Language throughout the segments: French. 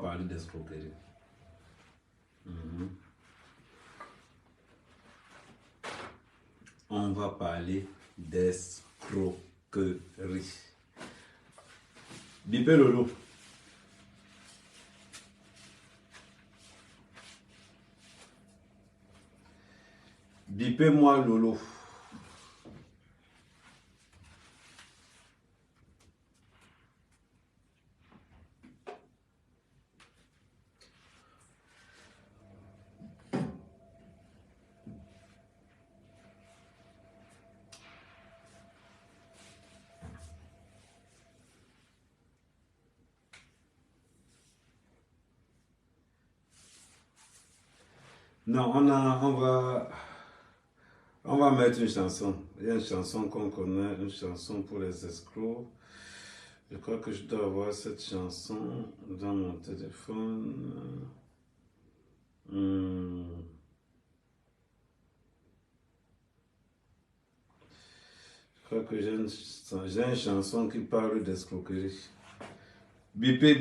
parler d'escroquerie. On va parler d'escroquerie. Bipé Lolo. Bipez-moi Lolo. Non, on va mettre une chanson. Il y a une chanson qu'on connaît, une chanson pour les escrocs. Je crois que je dois avoir cette chanson dans mon téléphone. Je crois que j'ai une chanson qui parle d'escroquerie. Bipez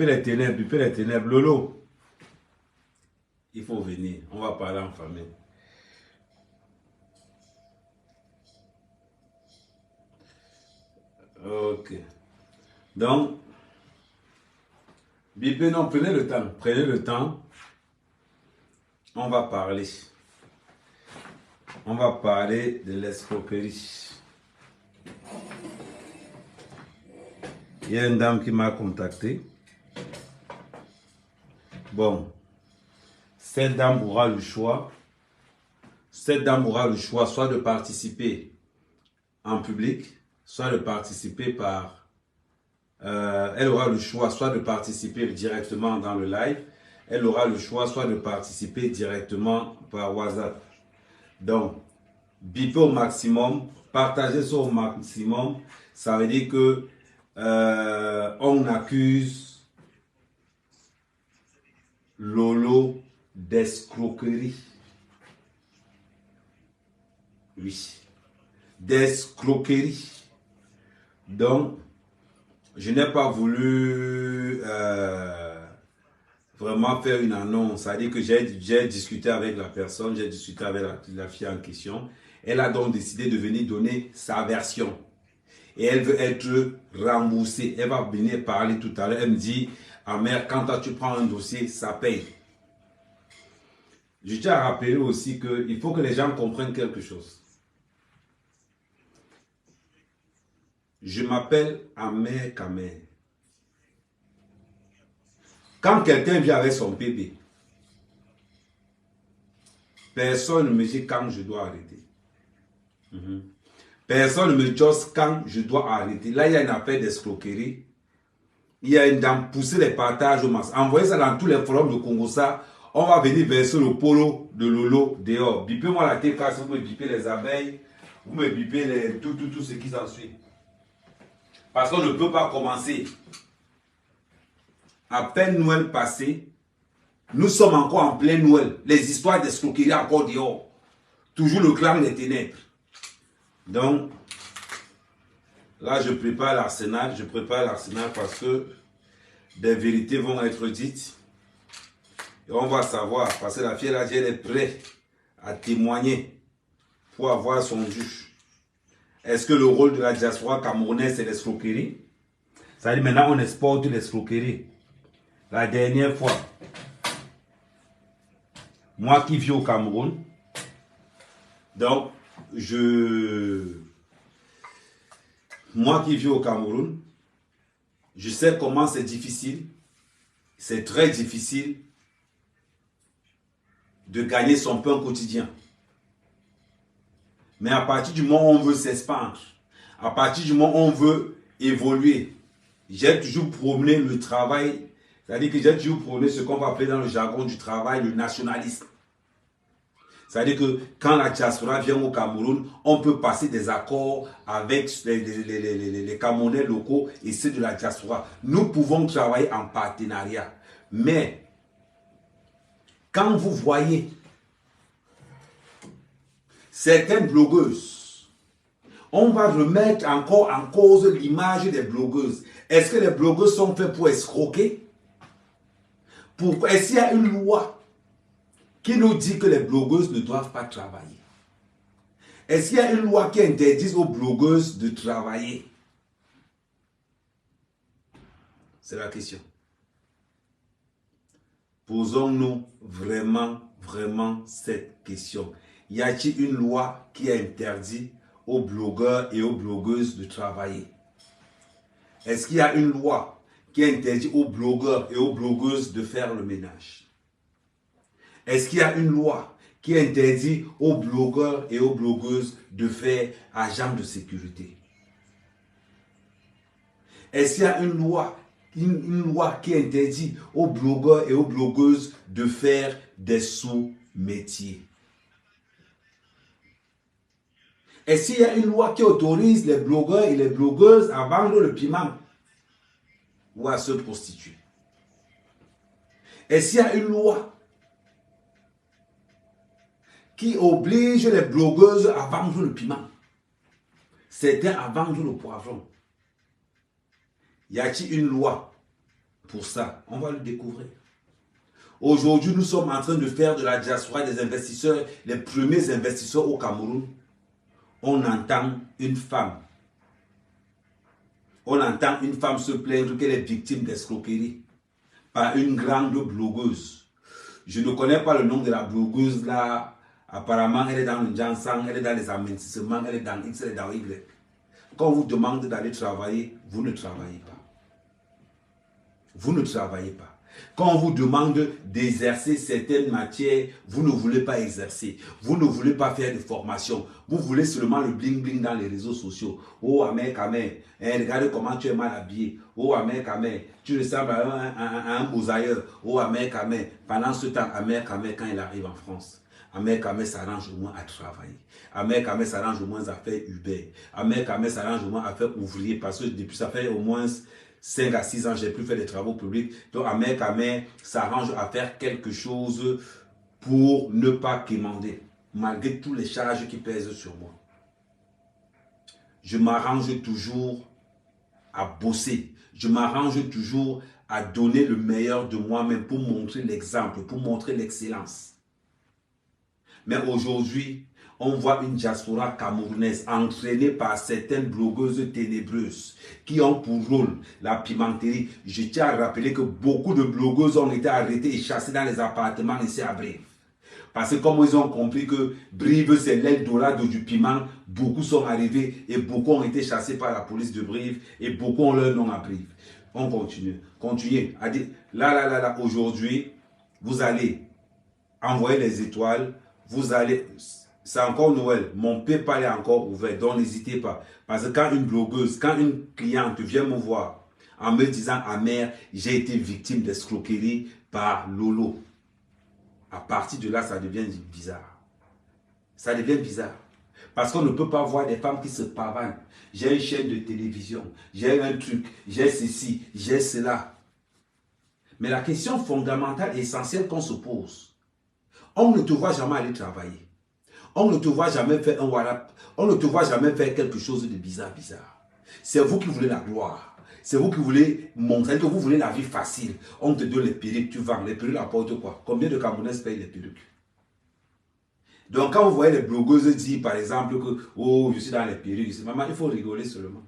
les ténèbres. Bipez les ténèbres. Lolo, il faut venir. On va parler en famille. Ok. Donc, bipez, non, prenez le temps. Prenez le temps. On va parler. On va parler de l'escroquerie. Il y a une dame qui m'a contacté. Bon, cette dame aura le choix. Cette dame aura le choix soit de participer en public, soit de participer par... elle aura le choix soit de participer directement dans le live. Elle aura le choix soit de participer directement par WhatsApp. Donc, bipez au maximum, partagez ça au maximum. Ça veut dire que on accuse Lolo d'escroquerie. Oui, d'escroquerie. Donc, je n'ai pas voulu vraiment faire une annonce. C'est-à-dire que j'ai discuté avec la personne, j'ai discuté avec la fille en question. Elle a donc décidé de venir donner sa version. Et elle veut être remboursée. Elle va venir parler tout à l'heure. Elle me dit, ah mère, quand toi tu prends un dossier, ça paye. Je tiens à rappeler aussi qu'il faut que les gens comprennent quelque chose. Je m'appelle Amer Kamer. Quand quelqu'un vient avec son bébé, personne ne me dit quand je dois arrêter. Personne ne me dit quand je dois arrêter. Là, il y a une affaire d'escroquerie. Il y a une dame, pousser les partages au max. Envoyez ça dans tous les forums de Congo. Ça, on va venir verser le polo de Lolo dehors. Bipez-moi la TK, si vous me bipez les abeilles, vous me bipez tout ce qui s'ensuit. Parce qu'on ne peut pas commencer. À peine Noël passé, nous sommes encore en plein Noël. Les histoires d'escroquerie encore dehors. Toujours le clan des ténèbres. Donc, là, je prépare l'arsenal. Je prépare l'arsenal parce que des vérités vont être dites. Et on va savoir, parce que la fille, là, elle est prête à témoigner pour avoir son juge. Est-ce que le rôle de la diaspora camerounaise, c'est l'escroquerie? Ça dit maintenant, on exporte l'escroquerie. La dernière fois, moi qui vis au Cameroun, donc, moi qui vis au Cameroun, je sais comment c'est difficile, c'est très difficile de gagner son pain quotidien. Mais à partir du moment où on veut s'expandre, à partir du moment où on veut évoluer, J'ai toujours prôné le travail, c'est-à-dire que j'ai toujours prôné ce qu'on va appeler dans le jargon du travail le nationalisme. C'est-à-dire que quand la diaspora vient au Cameroun, on peut passer des accords avec les Camerounais locaux et ceux de la diaspora. Nous pouvons travailler en partenariat. Mais quand vous voyez certaines blogueuses, on va remettre encore en cause l'image des blogueuses. Est-ce que les blogueuses sont faites pour escroquer? Est-ce qu'il y a une loi qui nous dit que les blogueuses ne doivent pas travailler? Est-ce qu'il y a une loi qui interdit aux blogueuses de travailler? C'est la question. Posons-nous vraiment cette question. Y a-t-il une loi qui interdit aux blogueurs et aux blogueuses de travailler? Est-ce qu'il y a une loi qui interdit aux blogueurs et aux blogueuses de faire le ménage? Est-ce qu'il y a une loi qui interdit aux blogueurs et aux blogueuses de faire agent de sécurité? Est-ce qu'il y a une loi qui interdit aux blogueurs et aux blogueuses de faire des sous-métiers? Est-ce qu'il y a une loi qui autorise les blogueurs et les blogueuses à vendre le piment ou à se prostituer? Est-ce qu'il y a une loi qui oblige les blogueuses à vendre le piment, certains à vendre le poivron? Y a-t-il une loi pour ça? On va le découvrir. Aujourd'hui, nous sommes en train de faire de la diaspora des investisseurs, les premiers investisseurs au Cameroun. On entend une femme. On entend une femme se plaindre qu'elle est victime d'escroquerie par une grande blogueuse. Je ne connais pas le nom de la blogueuse là. Apparemment, elle est dans le Jansan, elle est dans les aménissements, elle est dans X, elle est dans Y. Quand on vous demande d'aller travailler, vous ne travaillez pas. Vous ne travaillez pas. Quand on vous demande d'exercer certaines matières, vous ne voulez pas exercer. Vous ne voulez pas faire de formation. Vous voulez seulement le bling-bling dans les réseaux sociaux. Oh, Amer Kamer, regarde comment tu es mal habillé. Oh, Amer Kamer, tu ressembles à un mosailleur. Oh, Amer Kamer. Pendant ce temps, Amer Kamer, quand il arrive en France, Amer Kamer s'arrange au moins à travailler. Amer Kamer s'arrange au moins à faire Uber. Amer Kamer s'arrange au moins à faire ouvrier. Parce que depuis ça fait au moins 5 à 6 ans, j'ai plus fait des travaux publics. Donc, Amer Kamer s'arrange à faire quelque chose pour ne pas quémander, malgré tous les charges qui pèsent sur moi. Je m'arrange toujours à bosser. Je m'arrange toujours à donner le meilleur de moi-même pour montrer l'exemple, pour montrer l'excellence. Mais aujourd'hui, on voit une diaspora camerounaise entraînée par certaines blogueuses ténébreuses qui ont pour rôle la pimenterie. Je tiens à rappeler que beaucoup de blogueuses ont été arrêtées et chassées dans les appartements ici à Brive. Parce que comme ils ont compris que Brive c'est l'Eldorado du piment, beaucoup sont arrivés et beaucoup ont été chassés par la police de Brive et beaucoup ont leur nom à Brive. On continue. Continuez à dire, là, aujourd'hui, vous allez envoyer les étoiles, vous allez... C'est encore Noël, mon PayPal est encore ouvert, donc n'hésitez pas. Parce que quand une blogueuse, quand une cliente vient me voir en me disant « Amer, j'ai été victime d'escroquerie par Lolo », à partir de là, ça devient bizarre. Ça devient bizarre. Parce qu'on ne peut pas voir des femmes qui se pavanent. J'ai une chaîne de télévision, j'ai un truc, j'ai ceci, j'ai cela. Mais la question fondamentale et essentielle qu'on se pose, on ne te voit jamais aller travailler. On ne te voit jamais faire un WhatsApp. On ne te voit jamais faire quelque chose de bizarre. C'est vous qui voulez la gloire. C'est vous qui voulez montrer que vous voulez la vie facile. On te donne les perruques, tu vends. Les perruques apportent quoi? Combien de Camerounais payent les perruques? Donc quand vous voyez les blogueuses dire par exemple que oh, je suis dans les perruques, maman, il faut rigoler seulement.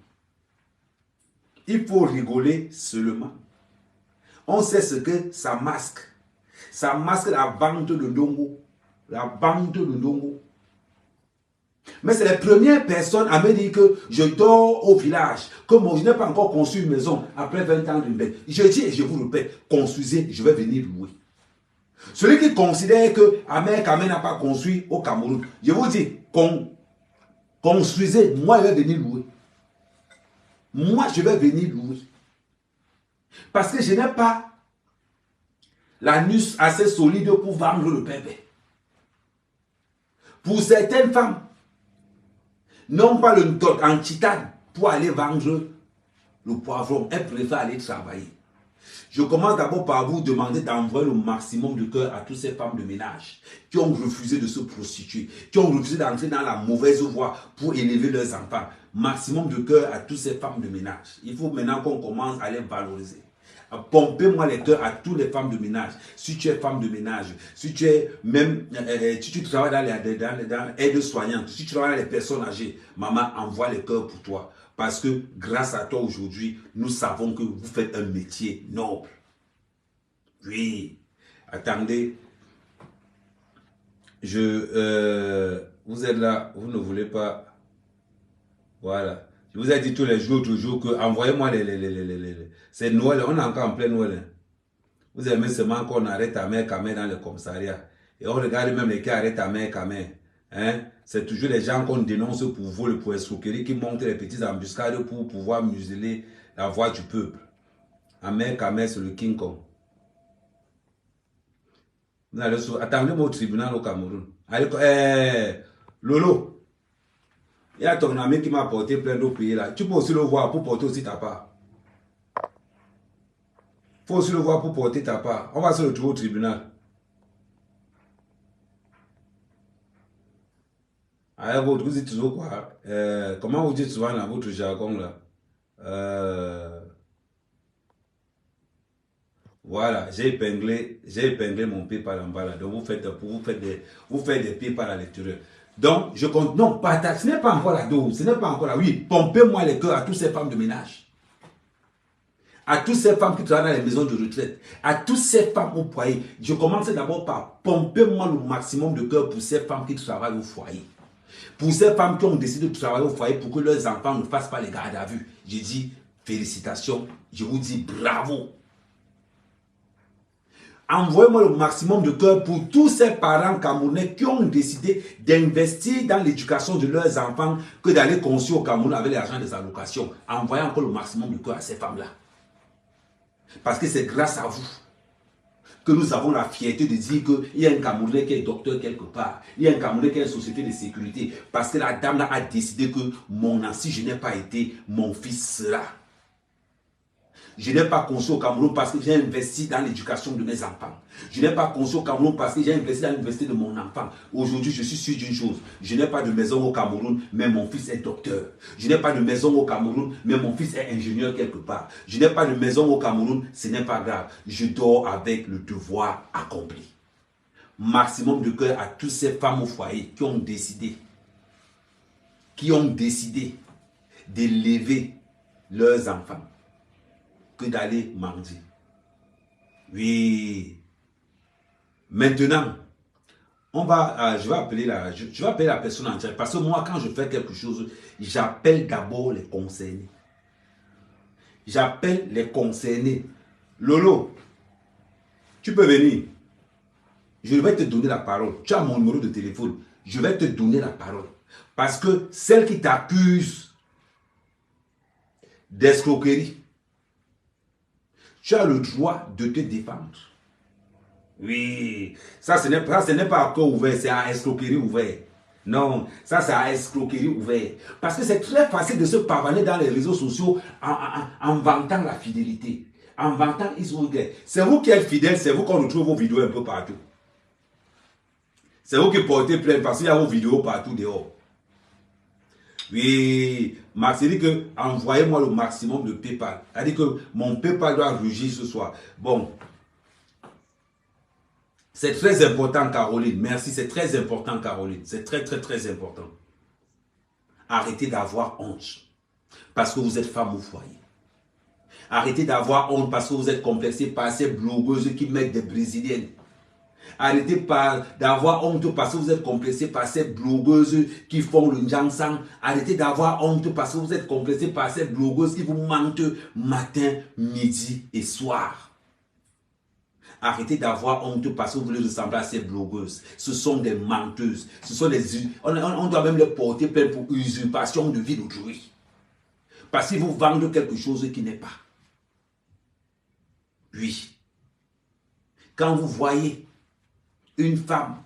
Il faut rigoler seulement. On sait ce que ça masque. Ça masque la vente de Ndongo. La vente de Ndongo. Mais c'est les premières personnes à me dire que je dors au village, que moi je n'ai pas encore construit une maison après 20 ans d'une bête. Je dis et je vous répète, construisez, je vais venir louer. Celui qui considère que Amer Kamer n'a pas construit au Cameroun, je vous dis, construisez, moi je vais venir louer. Moi je vais venir louer. Parce que je n'ai pas l'anus assez solide pour vendre le bébé. Pour certaines femmes, n'ont pas le dot en titane pour aller vendre le poivron. Elles préfèrent aller travailler. Je commence d'abord par vous demander d'envoyer le maximum de cœur à toutes ces femmes de ménage qui ont refusé de se prostituer, qui ont refusé d'entrer dans la mauvaise voie pour élever leurs enfants. Maximum de cœur à toutes ces femmes de ménage. Il faut maintenant qu'on commence à les valoriser. Pompez-moi les cœurs à toutes les femmes de ménage. Si tu es femme de ménage, si tu es même, si tu travailles dans l'aide soignante, si tu travailles dans les personnes âgées, maman envoie les cœurs pour toi. Parce que grâce à toi aujourd'hui, nous savons que vous faites un métier noble. Oui. Attendez. Vous êtes là, vous ne voulez pas. Voilà. Je vous ai dit tous les jours, toujours que envoyez-moi c'est Noël, on est encore en plein Noël. Vous aimez seulement qu'on arrête ta mère Kamé dans le commissariat. Et on regarde même les qui arrêtent ta mère Kamé. Hein? C'est toujours les gens qu'on dénonce pour vol, pour escroquerie, qui montent les petites embuscades pour pouvoir museler la voix du peuple. Amère Kamé, c'est le King Kong. Attendez-moi au tribunal au Cameroun. Allez, Lolo. Il y a ton ami qui m'a porté plein d'autres pays là. Tu peux aussi le voir pour porter aussi ta part. Il faut aussi le voir pour porter ta part. On va se retrouver au tribunal. Alors, vous dites toujours quoi? Comment vous dites souvent dans votre jargon là? Voilà, j'ai épinglé mon PayPal en bas là. Donc vous faites des PayPal à l'intérieur. Donc, je compte, non, pas ce n'est pas encore la dose, ce n'est pas encore là. Oui, pompez-moi les cœurs à toutes ces femmes de ménage. À toutes ces femmes qui travaillent dans les maisons de retraite. À toutes ces femmes au foyer. Je commence d'abord par pomper-moi le maximum de cœur pour ces femmes qui travaillent au foyer. Pour ces femmes qui ont décidé de travailler au foyer pour que leurs enfants ne fassent pas les gardes à vue. Je dis félicitations, je vous dis bravo. Envoyez-moi le maximum de cœur pour tous ces parents camerounais qui ont décidé d'investir dans l'éducation de leurs enfants que d'aller construire au Cameroun avec l'argent des allocations. Envoyez encore le maximum de cœur à ces femmes-là. Parce que c'est grâce à vous que nous avons la fierté de dire qu'il y a un Camerounais qui est docteur quelque part. Il y a un Camerounais qui a une société de sécurité. Parce que la dame là a décidé que si je n'ai pas été, mon fils sera. Je n'ai pas conçu au Cameroun parce que j'ai investi dans l'éducation de mes enfants. Je n'ai pas conçu au Cameroun parce que j'ai investi dans l'université de mon enfant. Aujourd'hui, je suis sûr d'une chose. Je n'ai pas de maison au Cameroun, mais mon fils est docteur. Je n'ai pas de maison au Cameroun, mais mon fils est ingénieur quelque part. Je n'ai pas de maison au Cameroun, ce n'est pas grave. Je dors avec le devoir accompli. Maximum de cœur à toutes ces femmes au foyer qui ont décidé d'élever leurs enfants que d'aller mendier. Oui. Maintenant, je vais appeler la personne entière. Parce que moi, quand je fais quelque chose, j'appelle d'abord les concernés. J'appelle les concernés. Lolo, tu peux venir. Je vais te donner la parole. Tu as mon numéro de téléphone. Je vais te donner la parole. Parce que celle qui t'accuse d'escroquerie, tu as le droit de te défendre. Oui, ça ce n'est pas encore ouvert, c'est à escroquerie ouvert. Non, ça c'est à escroquerie ouvert. Parce que c'est très facile de se pavaner dans les réseaux sociaux en vantant la fidélité. En vantant Israël. C'est vous qui êtes fidèle, c'est vous qu'on retrouve vos vidéos un peu partout. C'est vous qui portez plainte parce qu'il y a vos vidéos partout dehors. Oui, Max dit que envoyez-moi le maximum de PayPal. Elle dit que mon PayPal doit rugir ce soir. Bon, c'est très important, Caroline. Merci, c'est très important, Caroline. C'est très, très, très important. Arrêtez d'avoir honte parce que vous êtes femme au foyer. Arrêtez d'avoir honte parce que vous êtes complexé par ces blogueuses qui mettent des brésiliennes. Arrêtez d'avoir honte parce que vous êtes complexé par ces blogueuses qui font le njansang. Arrêtez d'avoir honte parce que vous êtes complexé par ces blogueuses qui vous mentent matin, midi et soir. Arrêtez d'avoir honte parce que vous voulez ressembler à ces blogueuses. Ce sont des menteuses. On doit même les porter plainte pour usurpation de vie d'autrui. Parce qu'ils vous vendent quelque chose qui n'est pas. Oui. Quand vous voyez une femme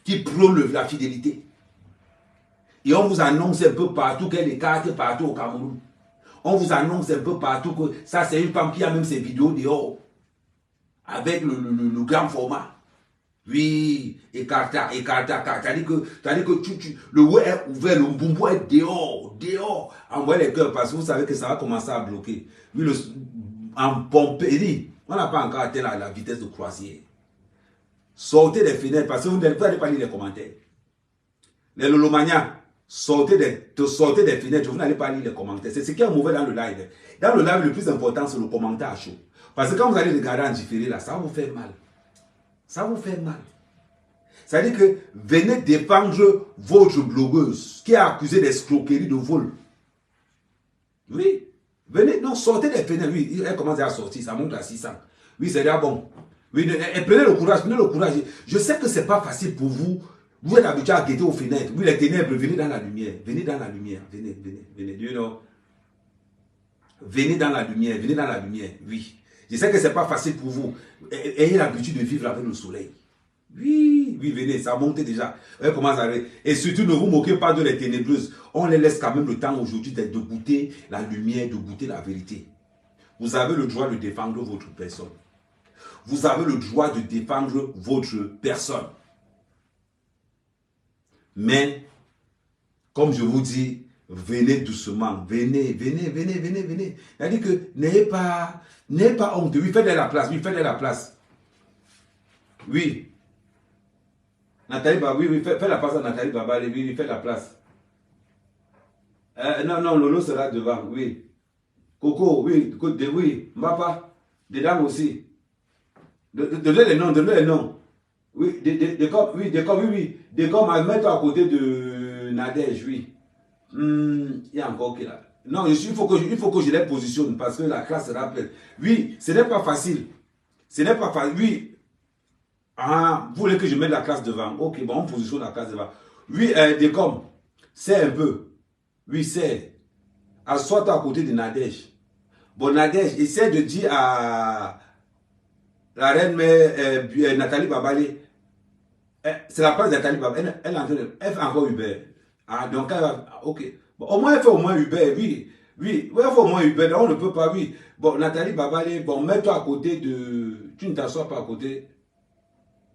qui prône la fidélité, et on vous annonce un peu partout qu'elle est carte partout au Cameroun, on vous annonce un peu partout que ça c'est une femme qui a même ses vidéos dehors, avec le grand format. Oui, écarta. C'est-à-dire que le ouais est ouvert, le boumbo est dehors. Envoyez les cœurs parce que vous savez que ça va commencer à bloquer. Oui, en pompérie, on n'a pas encore atteint la vitesse de croisière. Sortez des fenêtres parce que vous n'allez pas lire les commentaires. Les lolomanias, sortez des fenêtres, vous n'allez pas lire les commentaires. C'est ce qui est mauvais dans le live. Dans le live, le plus important, c'est le commentaire à chaud. Parce que quand vous allez regarder en différé, là, ça va vous faire mal. Ça vous fait mal. C'est-à-dire que venez défendre votre blogueuse qui est accusée d'escroquerie, de vol. Oui. Venez, non, sortez des fenêtres. Oui, elle commence à sortir, ça monte à 600. Oui, c'est déjà bon. Oui, prenez le courage, Je sais que ce n'est pas facile pour vous. Vous êtes habitué à guetter aux fenêtres. Oui, les ténèbres, venez dans la lumière. Venez dans la lumière. Venez. Venez dans la lumière. Oui. Je sais que ce n'est pas facile pour vous. Ayez l'habitude de vivre avec le soleil. Oui, venez, ça monte déjà. Et surtout, ne vous moquez pas de les ténébreuses. On les laisse quand même le temps aujourd'hui de goûter la lumière, de goûter la vérité. Vous avez le droit de défendre votre personne. Vous avez le droit de défendre votre personne. Mais, comme je vous dis, venez doucement, venez. C'est-à-dire que n'ayez pas honte. Oui, faites la place, Oui. Nathalie Baba, oui, faites la place à Nathalie Baba, oui, faites la place. Non, Lolo sera devant, oui. Coco, oui, Mbapa, dedans aussi. Donnez les noms. Oui, Décom, mets-toi à côté de Nadège, oui. Il y a encore qui là. Non, il faut que je les positionne parce que la classe sera pleine. Oui, ce n'est pas facile. Oui. Vous voulez que je mette la classe devant? Ok, bon, on positionne la classe devant. Oui, Décom, c'est un peu. Oui, c'est. Assois-toi à côté de Nadège. Bon, Nadège, essaie de dire à la reine mère Nathalie Babalé. C'est la place de Nathalie Babalé. Elle fait encore Uber. Ah, donc elle va. Ok. Bon, au moins, elle fait au moins Uber, oui. Oui, elle fait au moins Uber. On ne peut pas, oui. Bon, Nathalie Babalé, bon, mets-toi à côté de. Tu ne t'assois pas à côté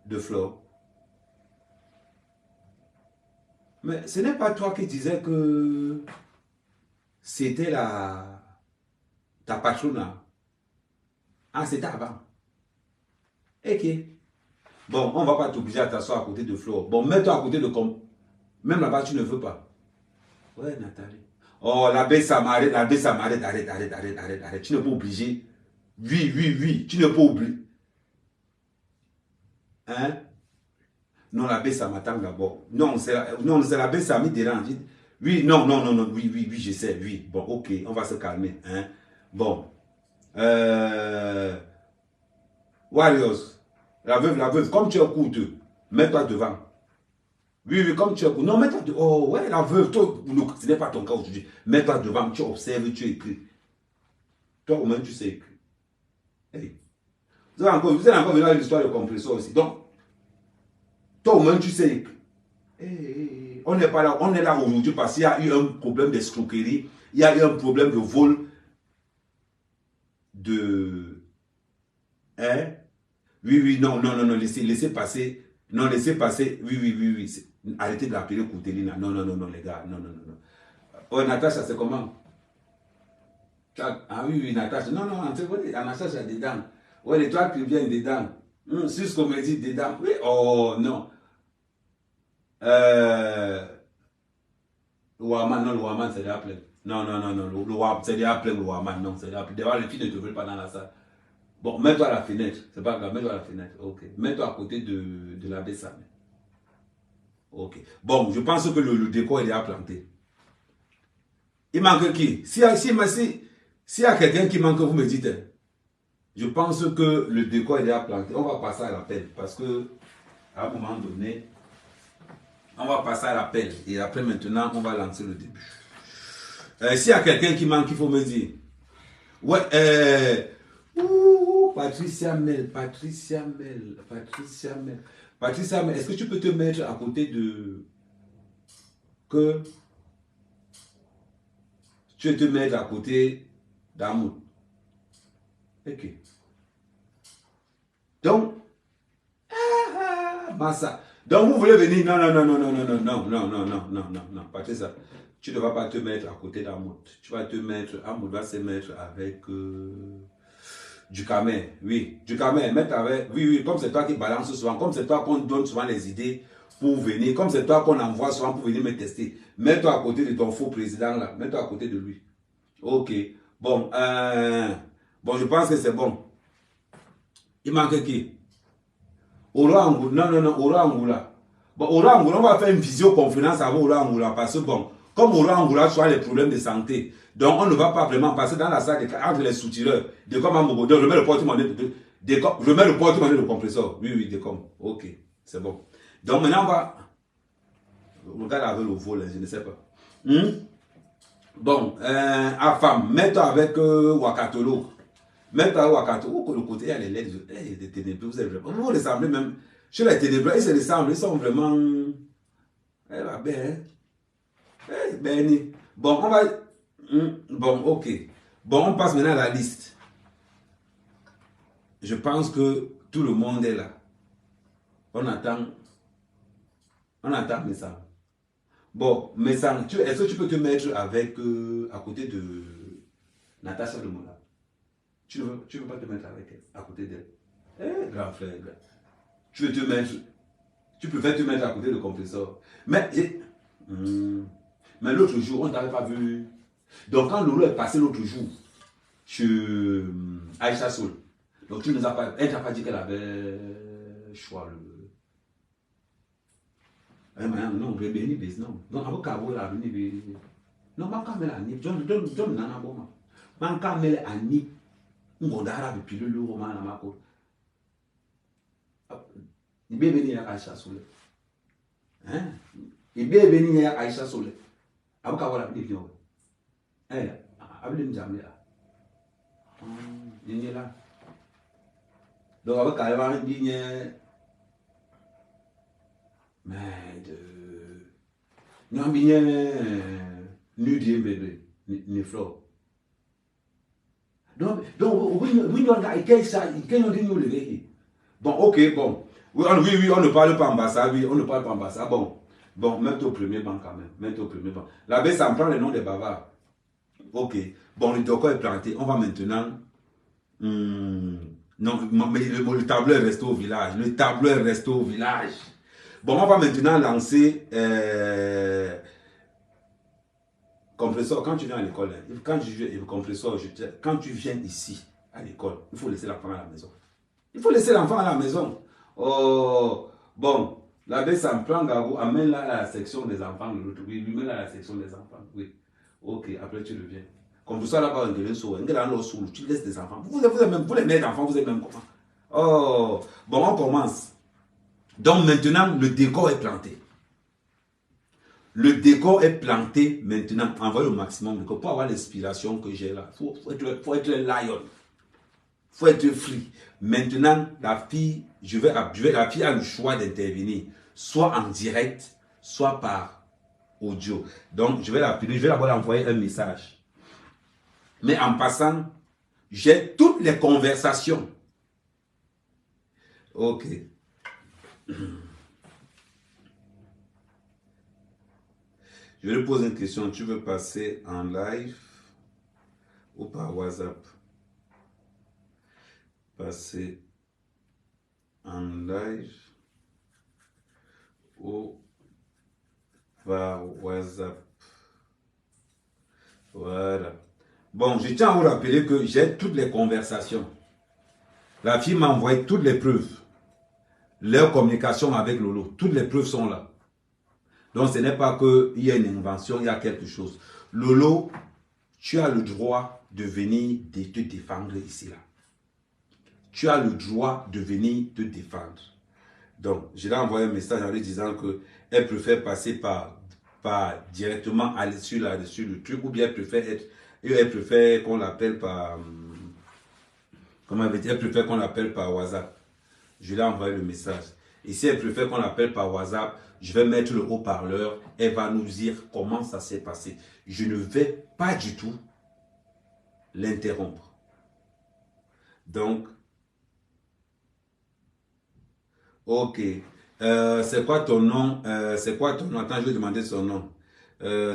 de Flore. Mais ce n'est pas toi qui disais que c'était ta patronne. Ah, c'était avant. Ok. Bon, on ne va pas t'obliger à t'asseoir à côté de Flore. Bon, mets-toi à côté de comme. Même là-bas, tu ne veux pas. Ouais, Nathalie. Oh, l'abbé Samarette, arrête. Tu n'es pas obligé. Oui. Tu n'es pas obligé. Hein? Non, l'abbé ça m'attend d'abord. Non, c'est l'abbé ça me dérange. Oui, non, oui, je sais, oui. Bon, ok, on va se calmer. Hein? Bon. Warriors, la veuve, comme tu es coûteux, mets-toi devant. Oui, comme tu es coûteux. Non, mets-toi devant. Oh, ouais, la veuve, toi, ce n'est pas ton cas aujourd'hui. Mets-toi devant, tu observes, tu écris. Toi, au moins, tu sais écrire. Hey. Vous êtes encore venu à l'histoire de compresseur aussi. Donc, toi, au moins, tu sais écrire. Hey. On n'est pas là, on est là aujourd'hui parce qu'il y a eu un problème d'escroquerie, il y a eu un problème de vol de... Hein? Oui, non, laissez passer. Non, laissez passer. Oui. Arrêtez de l'appeler Koutelina. Non, les gars. Non. Oh, Natacha, c'est comment? Ah oui, Natacha. Non, Natacha, dedans. Ouais, les trois qui viennent dedans. Sus comédie dedans. Oui, oh, non. Le Waman, c'est déjà plein. Non, c'est déjà plein, le Waman. Non, c'est déjà plein. D'ailleurs, les filles ne te veulent pas dans la salle. Bon, mets-toi à la fenêtre. C'est pas grave, mets-toi à la fenêtre. Ok. Mets-toi à côté de l'abbé Samé. Ok. Bon, je pense que le décor est déjà planté. Il manque qui? S'il y a quelqu'un qui manque, vous me dites. Je pense que le décor est déjà planté. On va passer à l'appel. Parce que, à un moment donné, on va passer à l'appel. Et après, maintenant, on va lancer le début. S'il y a quelqu'un qui manque, il faut me dire. Ouais, Patricia Mel, est-ce que tu peux te mettre à côté de... Que tu te mettre à côté d'Amour. Ok. Donc, Massa. Donc, vous voulez venir? Non, non, non, non, non, non, non, non, non, non, non, non, non, non, Patricia. Tu ne vas pas te mettre à côté d'Amour. Tu vas te mettre, Amour va se mettre avec du Camer. Oui, du Camer. Mettre avec, oui, oui, comme c'est toi qui balance souvent, comme c'est toi qu'on donne souvent les idées pour venir, comme c'est toi qu'on envoie souvent pour venir me tester. Mets-toi à côté de ton faux président là. Mets-toi à côté de lui. Ok. Bon, bon, je pense que c'est bon. Il manque qui? Aura Angoula. Non, non, non, Aura Angoula. Bon, Aura Angoula, on va faire une visioconférence avec Aura Angoula parce que bon, comme Aura Angoula soit les problèmes de santé, donc on ne va pas vraiment passer dans la salle entre les soutireurs. De comme à Mogodo, je mets le porte-monnaie je mets le porte-monnaie de compresseur. Oui, oui, de comme. Ok, c'est bon. Donc maintenant, on va. Regarde avec le vol, je ne sais pas. Bon, à femme, mets-toi avec Wakatolo. Mets-toi avec Wakatolo. Le côté, il y a les lettres, des ténébreux, vous êtes vraiment. Vous ressemblez même. Chez les ténébreux, ils se ressemblent, ils sont vraiment. Eh, bah, ben. Eh, ben. Bon, on va. Bon, ok. Bon, on passe maintenant à la liste. Je pense que tout le monde est là. On attend. On attend Messang. Bon, Messang, est-ce que tu peux te mettre avec, à côté de Natacha de Mola? Tu ne veux pas te mettre avec elle, à côté d'elle. Eh, grand frère, tu veux te mettre, tu préfères te mettre à côté de compresseur. Mais l'autre jour, on ne t'avait pas vu. Donc quand Lolo est passé l'autre jour, chez Aïcha Soul, donc tu nous as pas, elle t'a pas dit qu'elle avait choix le... Non, je vais bénir, non. Donc, avant qu'elle la bénir, non, je vais la bénir. John nana boma. Je vais la bénir. On va la bénir. Le roman à ma côte. Il est béni à Aïcha Soule. Hein? Il est béni à Aïcha Soule. Avant qu'elle la bénir. Eh, avec le Djamé là. Il est là. Donc, avant qu'elle la bénir. Mais de... Non, bien... Nu di bébé. Ni flot. Donc, oui, on a écrit ça. Bon, ok, bon. Oui, on ne parle pas ambassade. Oui, on ne parle pas ambassade. Bon, mets-toi au premier banc quand même. Mets-toi au premier banc. La baisse, ça me prend le nom des bavards. Ok. Bon, le doco est planté. On va maintenant... non, mais le tableau est resté au village. Le tableau est resté au village. Bon, on va maintenant lancer compresseur. Quand tu viens à l'école, quand tu viens ici à l'école, il faut laisser l'enfant à la maison. Il faut laisser l'enfant à la maison. Oh, bon, la baisse en plan Gabo, amène-la à la section des enfants. Oui, lui mets-la à la section des enfants. Oui. Ok, après tu reviens. Comme ça, là-bas, tu laisses des enfants. Vous les mères d'enfants, vous êtes même comment? Oh, bon, on commence. Donc maintenant, le décor est planté. Le décor est planté maintenant. Envoyez au maximum. Pour avoir l'inspiration que j'ai là, il faut être lion. Il faut être free. Maintenant, la fille, la fille a le choix d'intervenir, soit en direct, soit par audio. Donc, je vais d'abord envoyer un message. Mais en passant, j'ai toutes les conversations. Ok. Je vais lui poser une question. Tu veux passer en live ou par WhatsApp? Passer en live ou par WhatsApp. Voilà. Bon, je tiens à vous rappeler que j'ai toutes les conversations. La fille m'a envoyé toutes les preuves. Leur communication avec Lolo. Toutes les preuves sont là. Donc, ce n'est pas qu'il y a une invention, il y a quelque chose. Lolo, tu as le droit de venir te défendre ici, là. Tu as le droit de venir te défendre. Donc, je l'ai envoyé un message en lui disant qu'elle préfère passer directement sur le truc, ou bien elle préfère qu'on l'appelle par Comme elle veut dire, elle préfère qu'on l'appelle par WhatsApp. Je lui ai envoyé le message. Et si elle préfère qu'on l'appelle par WhatsApp, je vais mettre le haut-parleur. Elle va nous dire comment ça s'est passé. Je ne vais pas du tout l'interrompre. Donc, ok. C'est quoi ton nom? C'est quoi ton nom? Attends, je vais demander son nom.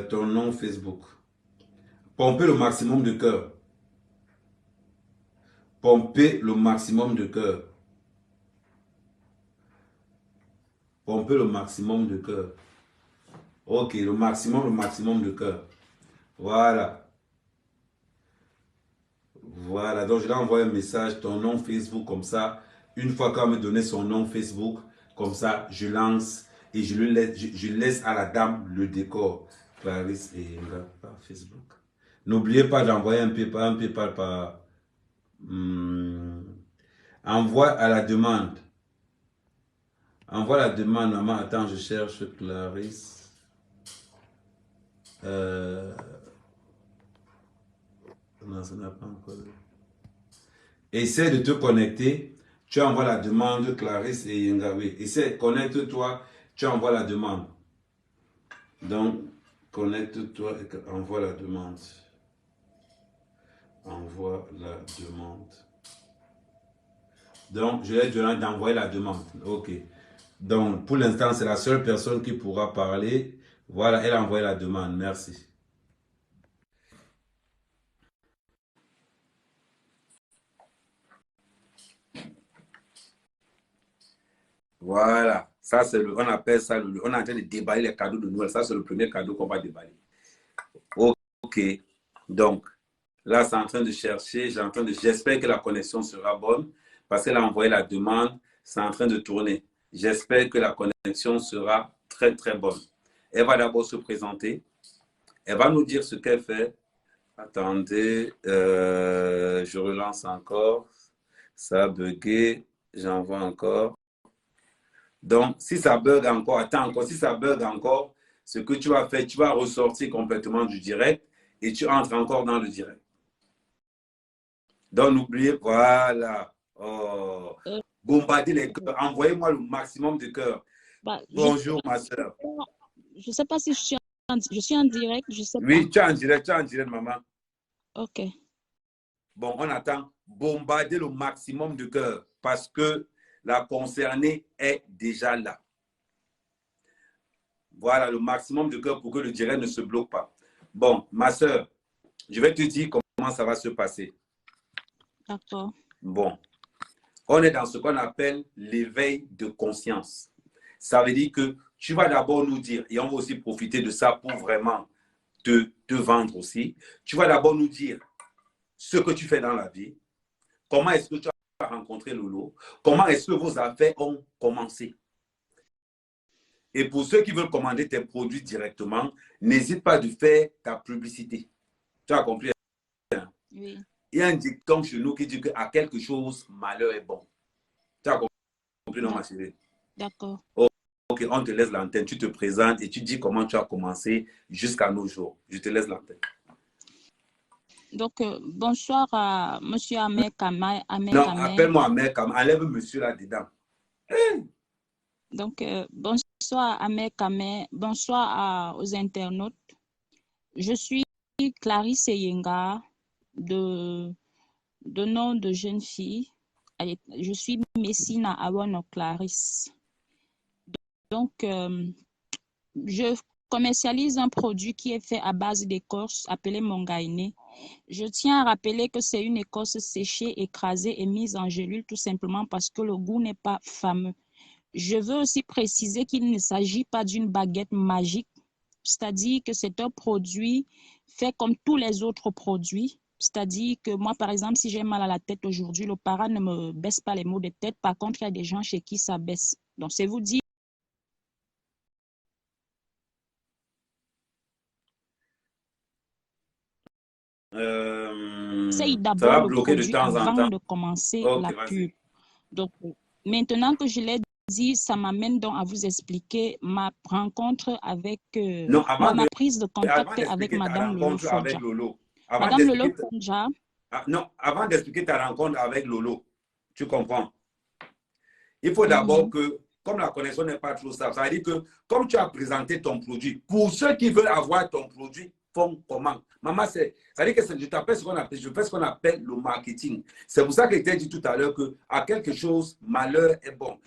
Ton nom Facebook. Pomper le maximum de cœur. Pomper le maximum de cœur. Pomper le maximum de cœur. Ok, le maximum de cœur. Voilà. Voilà, donc je lui ai envoyé un message, ton nom Facebook, comme ça. Une fois qu'elle me donné son nom Facebook, comme ça, je lance et je laisse à la dame le décor. Clarisse et Inga par Facebook. N'oubliez pas d'envoyer un PayPal par... envoie à la demande. Envoie la demande, maman. Attends, je cherche Clarisse. Non, ça n'a pas encore... Essaie de te connecter. Tu envoies la demande, Clarisse et Yengawi. Essaie, connecte-toi. Tu envoies la demande. Donc, connecte-toi et envoie la demande. Envoie la demande. Donc, je vais te demander d'envoyer la demande. OK. Donc, pour l'instant, c'est la seule personne qui pourra parler. Voilà, elle a envoyé la demande. Merci. Voilà. Ça, c'est on appelle ça, on est en train de déballer les cadeaux de Noël. Ça, c'est le premier cadeau qu'on va déballer. OK. Donc, là, c'est en train de chercher. J'espère que la connexion sera bonne parce qu'elle a envoyé la demande. C'est en train de tourner. J'espère que la connexion sera très, très bonne. Elle va d'abord se présenter. Elle va nous dire ce qu'elle fait. Attendez, je relance encore. Ça a bugué. J'envoie encore. Donc, si ça bug encore, attends encore. Si ça bug encore, ce que tu vas faire, tu vas ressortir complètement du direct et tu entres encore dans le direct. Donc, n'oubliez, voilà. Oh. Bombardez les cœurs. Envoyez-moi le maximum de cœurs. Bah, Bonjour, ma soeur. Je ne sais pas si je suis en direct, je sais Oui, pas. tu es en direct, maman. Ok. Bon, on attend. Bombarder le maximum de cœurs parce que la concernée est déjà là. Voilà, le maximum de cœurs pour que le direct ne se bloque pas. Bon, ma soeur, je vais te dire comment ça va se passer. D'accord. Bon, on est dans ce qu'on appelle l'éveil de conscience. Ça veut dire que tu vas d'abord nous dire, et on va aussi profiter de ça pour vraiment te vendre aussi. Tu vas d'abord nous dire ce que tu fais dans la vie, comment est-ce que tu as rencontré Lolo, comment est-ce que vos affaires ont commencé. Et pour ceux qui veulent commander tes produits directement, n'hésite pas de faire ta publicité. Tu as compris? Oui. Il y a un dicton chez nous qui dit qu'à quelque chose, malheur est bon. Tu as compris, non, ma chérie? D'accord. Ok, on te laisse l'antenne. Tu te présentes et tu dis comment tu as commencé jusqu'à nos jours. Je te laisse l'antenne. Donc, bonsoir à M. Ahmed Kamay. Non, appelle-moi Ahmed Kamay. Enlève monsieur là-dedans. Hey! Donc, bonsoir à Ahmed Kamay. Bonsoir aux internautes. Je suis Clarisse Yenga, de nom de jeune fille. Je suis Messina Awono Clarisse. Donc, je commercialise un produit qui est fait à base d'écorce appelé Mongaine. Je tiens à rappeler que c'est une écorce séchée, écrasée et mise en gélule tout simplement parce que le goût n'est pas fameux. Je veux aussi préciser qu'il ne s'agit pas d'une baguette magique, c'est-à-dire que c'est un produit fait comme tous les autres produits. C'est-à-dire que moi, par exemple, si j'ai mal à la tête aujourd'hui, le para ne me baisse pas les maux de tête. Par contre, il y a des gens chez qui ça baisse. Donc, c'est vous dire. Essaye Ça va d'abord le bloquer de produit temps en avant temps. de commencer Ok, la pub. vas-y. Donc, maintenant que je l'ai dit, ça m'amène donc à vous expliquer ma rencontre avec, Non, ma prise de contact avec d'expliquer ta Madame Lolo rencontre avec Fodja. Lolo, avant Madame Lolo d'expliquer, Fodja. non, avant d'expliquer ta rencontre avec Lolo, tu comprends? Il faut d'abord que, comme la connexion n'est pas trop stable, ça veut dire que comme tu as présenté ton produit, pour ceux qui veulent avoir ton produit, font comment? Maman, ça veut dire que je t'appelle ce qu'on appelle, je fais ce qu'on appelle le marketing. C'est pour ça que je t'ai dit tout à l'heure que à quelque chose, malheur est bon.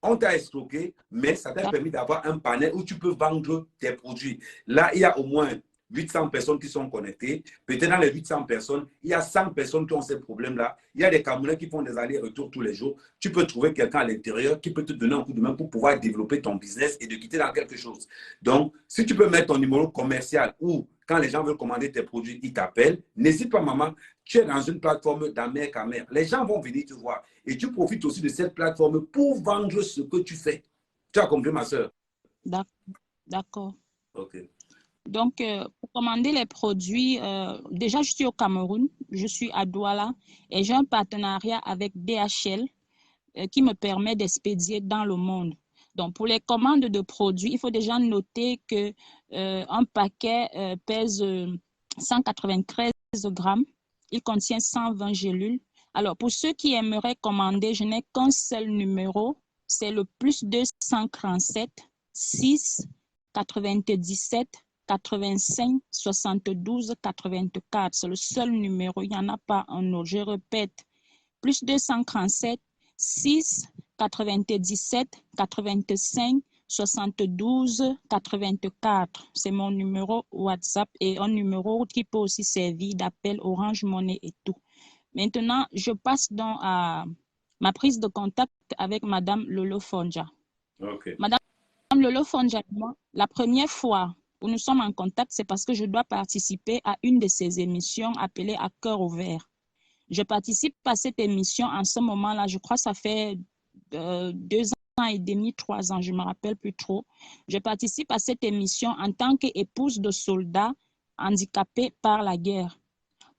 On t'a escroqué, mais ça t'a permis d'avoir un panel où tu peux vendre tes produits. Là, il y a au moins 800 personnes qui sont connectées. Peut-être dans les 800 personnes, il y a 100 personnes qui ont ces problèmes-là. Il y a des Camerounais qui font des allers-retours tous les jours. Tu peux trouver quelqu'un à l'intérieur qui peut te donner un coup de main pour pouvoir développer ton business et de quitter dans quelque chose. Donc, si tu peux mettre ton numéro commercial ou quand les gens veulent commander tes produits, ils t'appellent. N'hésite pas, maman. Tu es dans une plateforme d'Amérique à mer. Les gens vont venir te voir. Et tu profites aussi de cette plateforme pour vendre ce que tu fais. Tu as compris, ma soeur? D'accord. OK. Donc, pour commander les produits, déjà, je suis au Cameroun, je suis à Douala et j'ai un partenariat avec DHL qui me permet d'expédier dans le monde. Donc, pour les commandes de produits, il faut déjà noter que un paquet pèse 193 grammes. Il contient 120 gélules. Alors, pour ceux qui aimeraient commander, je n'ai qu'un seul numéro. C'est le plus 237 6 97 85 72 84. C'est le seul numéro. Il n'y en a pas un autre. Je répète, plus 237 6 97 85 72 84. C'est mon numéro WhatsApp et un numéro qui peut aussi servir d'appel Orange Money et tout. Maintenant, je passe donc à ma prise de contact avec Madame Lolo Fonja. Okay. Madame Lolo Fonja, la première fois où nous sommes en contact, c'est parce que je dois participer à une de ses émissions appelée À cœur ouvert. Je participe à cette émission en ce moment-là, je crois que ça fait 2 ans et demi, 3 ans, je ne me rappelle plus trop. Je participe à cette émission en tant qu'épouse de soldats handicapés par la guerre.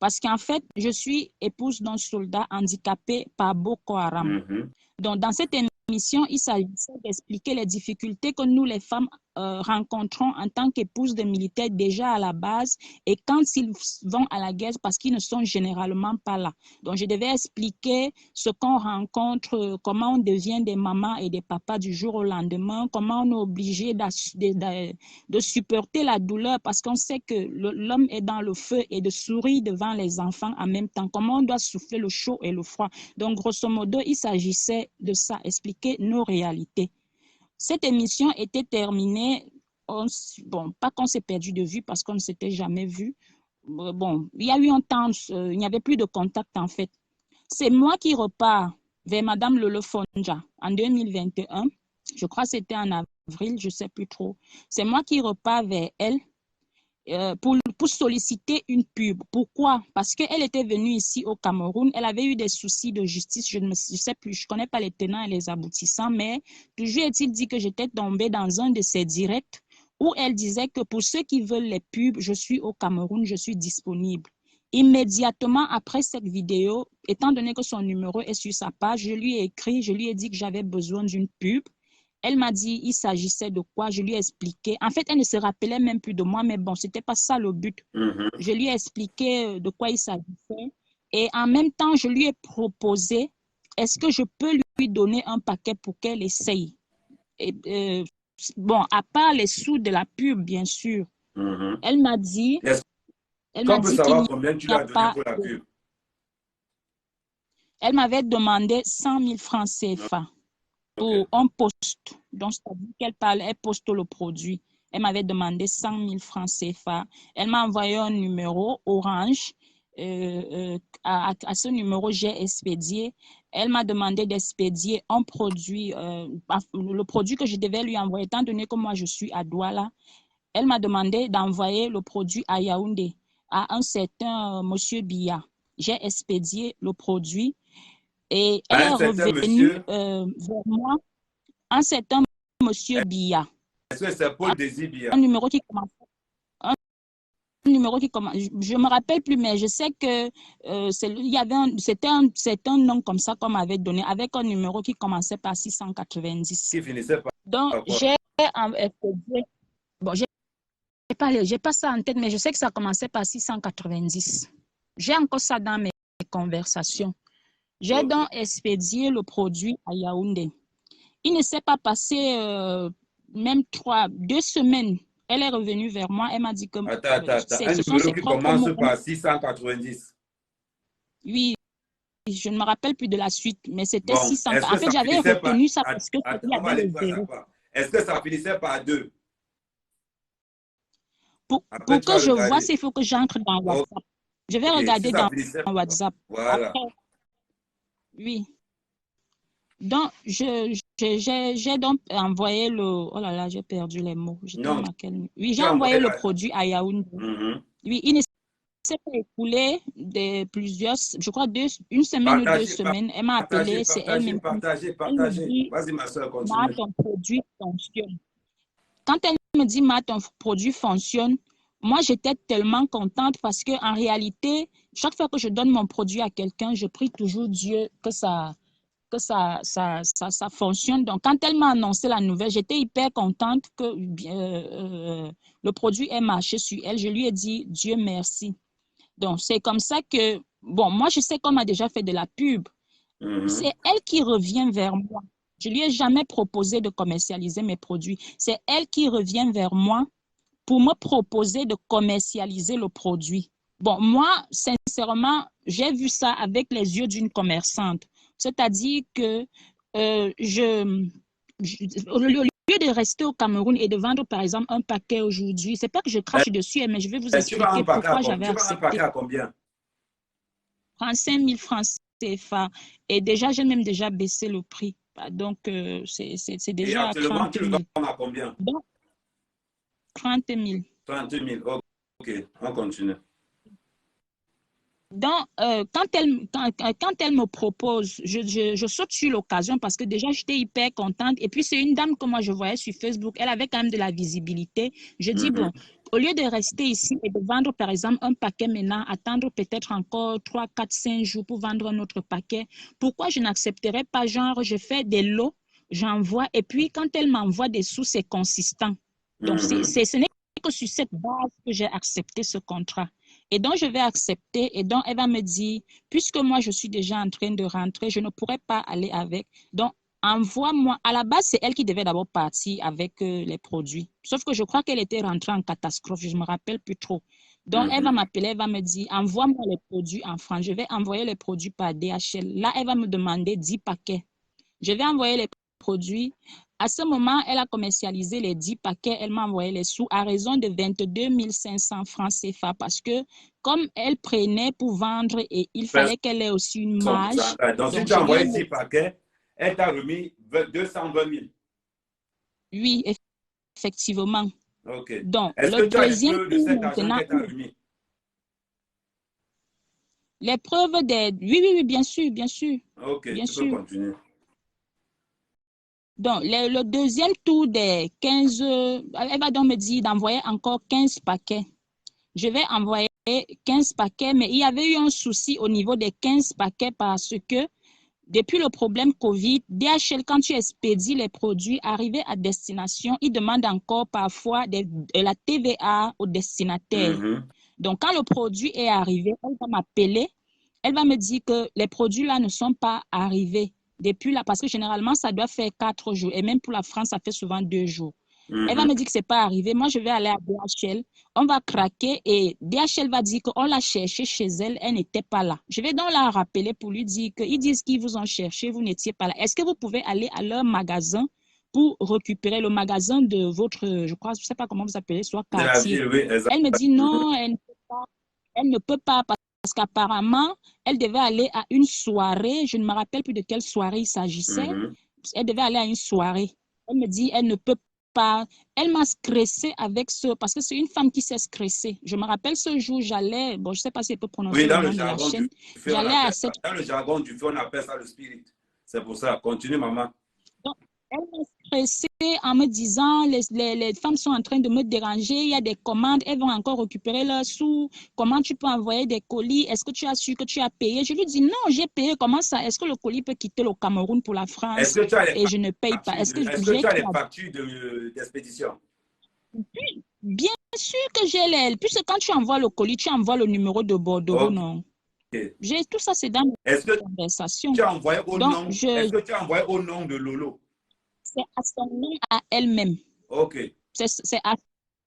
Parce qu'en fait, je suis épouse d'un soldat handicapé par Boko Haram. Donc, dans cette émission, il s'agissait d'expliquer les difficultés que nous, les femmes, rencontrons en tant qu'épouses de militaires déjà à la base et quand ils vont à la guerre parce qu'ils ne sont généralement pas là. Donc, je devais expliquer ce qu'on rencontre, comment on devient des mamans et des papas du jour au lendemain, comment on est obligé de supporter la douleur parce qu'on sait que l'homme est dans le feu et de sourire devant les enfants en même temps, comment on doit souffler le chaud et le froid. Donc, grosso modo, il s'agissait de ça, expliquer nos réalités. Cette émission était terminée, bon, pas qu'on s'est perdu de vue parce qu'on ne s'était jamais vu. Bon, il y a eu un temps, il n'y avait plus de contact en fait. C'est moi qui repars vers Madame Lolo Fonja en 2021. Je crois que c'était en avril, je ne sais plus trop. C'est moi qui repars vers elle pour solliciter une pub. Pourquoi? Parce qu'elle était venue ici au Cameroun, elle avait eu des soucis de justice, je ne sais plus, je ne connais pas les tenants et les aboutissants, mais toujours est-il dit que j'étais tombée dans un de ses directs où elle disait que pour ceux qui veulent les pubs, je suis au Cameroun, je suis disponible. Immédiatement après cette vidéo, étant donné que son numéro est sur sa page, je lui ai écrit, je lui ai dit que j'avais besoin d'une pub. Elle m'a dit il s'agissait de quoi, je lui ai expliqué. En fait, elle ne se rappelait même plus de moi, mais bon, ce n'était pas ça le but. Je lui ai expliqué de quoi il s'agissait. Et en même temps, je lui ai proposé, est-ce que je peux lui donner un paquet pour qu'elle essaye? Et, bon, à part les sous de la pub, bien sûr. Elle m'a dit... Qu'on peut savoir combien tu lui as donné pour la pub? Elle m'avait demandé 100 000 francs CFA. Pour un poste, donc c'est-à-dire elle poste le produit. Elle m'avait demandé 100 000 francs CFA. Elle m'a envoyé un numéro Orange. À ce numéro, j'ai expédié. Elle m'a demandé d'expédier un produit, le produit que je devais lui envoyer, étant donné que moi je suis à Douala. Elle m'a demandé d'envoyer le produit à Yaoundé, à un certain monsieur Biya. J'ai expédié le produit. Et elle est revenue vers moi, un certain monsieur Biya. Est-ce que c'est Paul Désir Biya? Un numéro qui commence. Je ne me rappelle plus, mais je sais que c'était un nom comme ça qu'on m'avait donné, avec un numéro qui commençait par 690. Qui finissait par... Donc, j'ai bon, j'ai pas ça en tête, mais je sais que ça commençait par 690. J'ai encore ça dans mes conversations. J'ai donc expédié le produit à Yaoundé. Il ne s'est pas passé même 2 semaines. Elle est revenue vers moi. Elle m'a dit que Un ce sont numéro ses qui propres commence mots. par 690. Oui, je ne me rappelle plus de la suite, mais c'était Bon, 600. est-ce En que fait, ça j'avais finissait retenu ça par... parce que il y on va avait aller le pas à zéro. part. Est-ce que ça finissait par 2? Après, Pour tu vas que je vois, regarder. il faut que j'entre dans WhatsApp. Je vais Ok, si regarder ça dans finissait... WhatsApp. Voilà. Après, oui. Donc, j'ai donc envoyé le... Oh là là, j'ai perdu les mots. J'étais Non, à quel... Oui, j'ai tu as envoyé envoyé le la... produit à Yaoundé. Oui, il ne s'est pas écoulé de plusieurs... Je crois une semaine ou 2 semaines. Elle m'a appelé, c'est elle-même. Elle me Partagez. dit, Vas-y, ma soeur, Ma, continue. ton produit fonctionne. Quand elle me dit, Ma, ton produit fonctionne, moi, j'étais tellement contente parce qu'en réalité, chaque fois que je donne mon produit à quelqu'un, je prie toujours Dieu que ça fonctionne. Donc, quand elle m'a annoncé la nouvelle, j'étais hyper contente que le produit ait marché sur elle. Je lui ai dit, Dieu merci. Donc, c'est comme ça que, bon, moi, je sais qu'on m'a déjà fait de la pub. C'est elle qui revient vers moi. Je lui ai jamais proposé de commercialiser mes produits. C'est elle qui revient vers moi pour me proposer de commercialiser le produit. Bon, moi, sincèrement, j'ai vu ça avec les yeux d'une commerçante. C'est-à-dire que au lieu de rester au Cameroun et de vendre, par exemple, un paquet aujourd'hui, c'est pas que je crache dessus, mais je vais vous expliquer pourquoi j'avais accepté. Tu vas un paquet à combien? 35 000 francs CFA. Et déjà, j'ai même déjà baissé le prix. Donc, c'est Et déjà à actuellement, 30 tu le 000. vends à combien? Donc, 30 000. 30 000. Ok, on continue. Donc, quand elle me propose, je saute sur l'occasion parce que déjà, j'étais hyper contente. Et puis, c'est une dame que moi, je voyais sur Facebook. Elle avait quand même de la visibilité. Je dis, bon, au lieu de rester ici et de vendre, par exemple, un paquet maintenant, attendre peut-être encore 3, 4, 5 jours pour vendre un autre paquet, pourquoi je n'accepterais pas, genre, je fais des lots, j'envoie, et puis quand elle m'envoie des sous, c'est consistant. Donc, ce n'est que sur cette base que j'ai accepté ce contrat. Et donc, je vais accepter. Et donc, elle va me dire, puisque moi, je suis déjà en train de rentrer, je ne pourrais pas aller avec. Donc, envoie-moi. À la base, c'est elle qui devait d'abord partir avec les produits. Sauf que je crois qu'elle était rentrée en catastrophe. Je ne me rappelle plus trop. Donc, elle va m'appeler, elle va me dire, envoie-moi les produits en France. Je vais envoyer les produits par DHL. Là, elle va me demander 10 paquets. Je vais envoyer les produits. À ce moment, elle a commercialisé les 10 paquets. Elle m'a envoyé les sous à raison de 22 500 francs CFA parce que comme elle prenait pour vendre et il fallait qu'elle ait aussi une marge. Donc, si tu as envoyé 10 paquets, elle t'a remis 220 000. Oui, effectivement. Ok. Donc, est-ce que tu as les preuves de cet argent qu'elle t'a remis? Les preuves des... Oui, bien sûr, bien sûr. Ok, bien tu sûr. peux continuer. Donc, le deuxième tour des 15, elle va donc me dire d'envoyer encore 15 paquets. Je vais envoyer 15 paquets, mais il y avait eu un souci au niveau des 15 paquets parce que depuis le problème COVID, DHL, quand tu expédies les produits arrivés à destination, ils demandent encore parfois de la TVA au destinataire. Donc, quand le produit est arrivé, elle va m'appeler, elle va me dire que les produits là ne sont pas arrivés depuis là, parce que généralement, ça doit faire 4 jours. Et même pour la France, ça fait souvent 2 jours. Elle va me dire que ce n'est pas arrivé. Moi, je vais aller à DHL. On va craquer et DHL va dire qu'on l'a cherché chez elle. Elle n'était pas là. Je vais donc la rappeler pour lui dire qu'ils disent qu'ils vous ont cherché, vous n'étiez pas là. Est-ce que vous pouvez aller à leur magasin pour récupérer le magasin de votre, je crois, je ne sais pas comment vous appelez, soit quartier. Oui, elle me dit non, elle ne peut pas parce qu'apparemment, elle devait aller à une soirée. Je ne me rappelle plus de quelle soirée il s'agissait. Elle devait aller à une soirée. Elle me dit, elle ne peut pas. Elle m'a stressée avec ce... Parce que c'est une femme qui s'est stressée. Je me rappelle ce jour, j'allais... Bon, je ne sais pas si elle peut prononcer le nom de la chaîne. J'allais à cette... Dans le jargon du feu, on appelle ça le spirit. C'est pour ça. Continue, maman. Donc, elle m'a stressée en me disant, les femmes sont en train de me déranger, il y a des commandes, elles vont encore récupérer leurs sous. Comment tu peux envoyer des colis? Est-ce que tu as su que tu as payé? Je lui dis, non, j'ai payé. Comment ça? Est-ce que le colis peut quitter le Cameroun pour la France et je ne paye pas? Est-ce que tu as les factures d'expédition? Bien sûr que j'ai les... Puisque quand tu envoies le colis, tu envoies le numéro de bordereau, non? J'ai tout ça, c'est dans mes Est-ce que conversations. tu as envoyé au Donc, nom, est-ce que tu as envoyé au nom de Lolo? c'est à son nom à elle-même. Ok. C'est à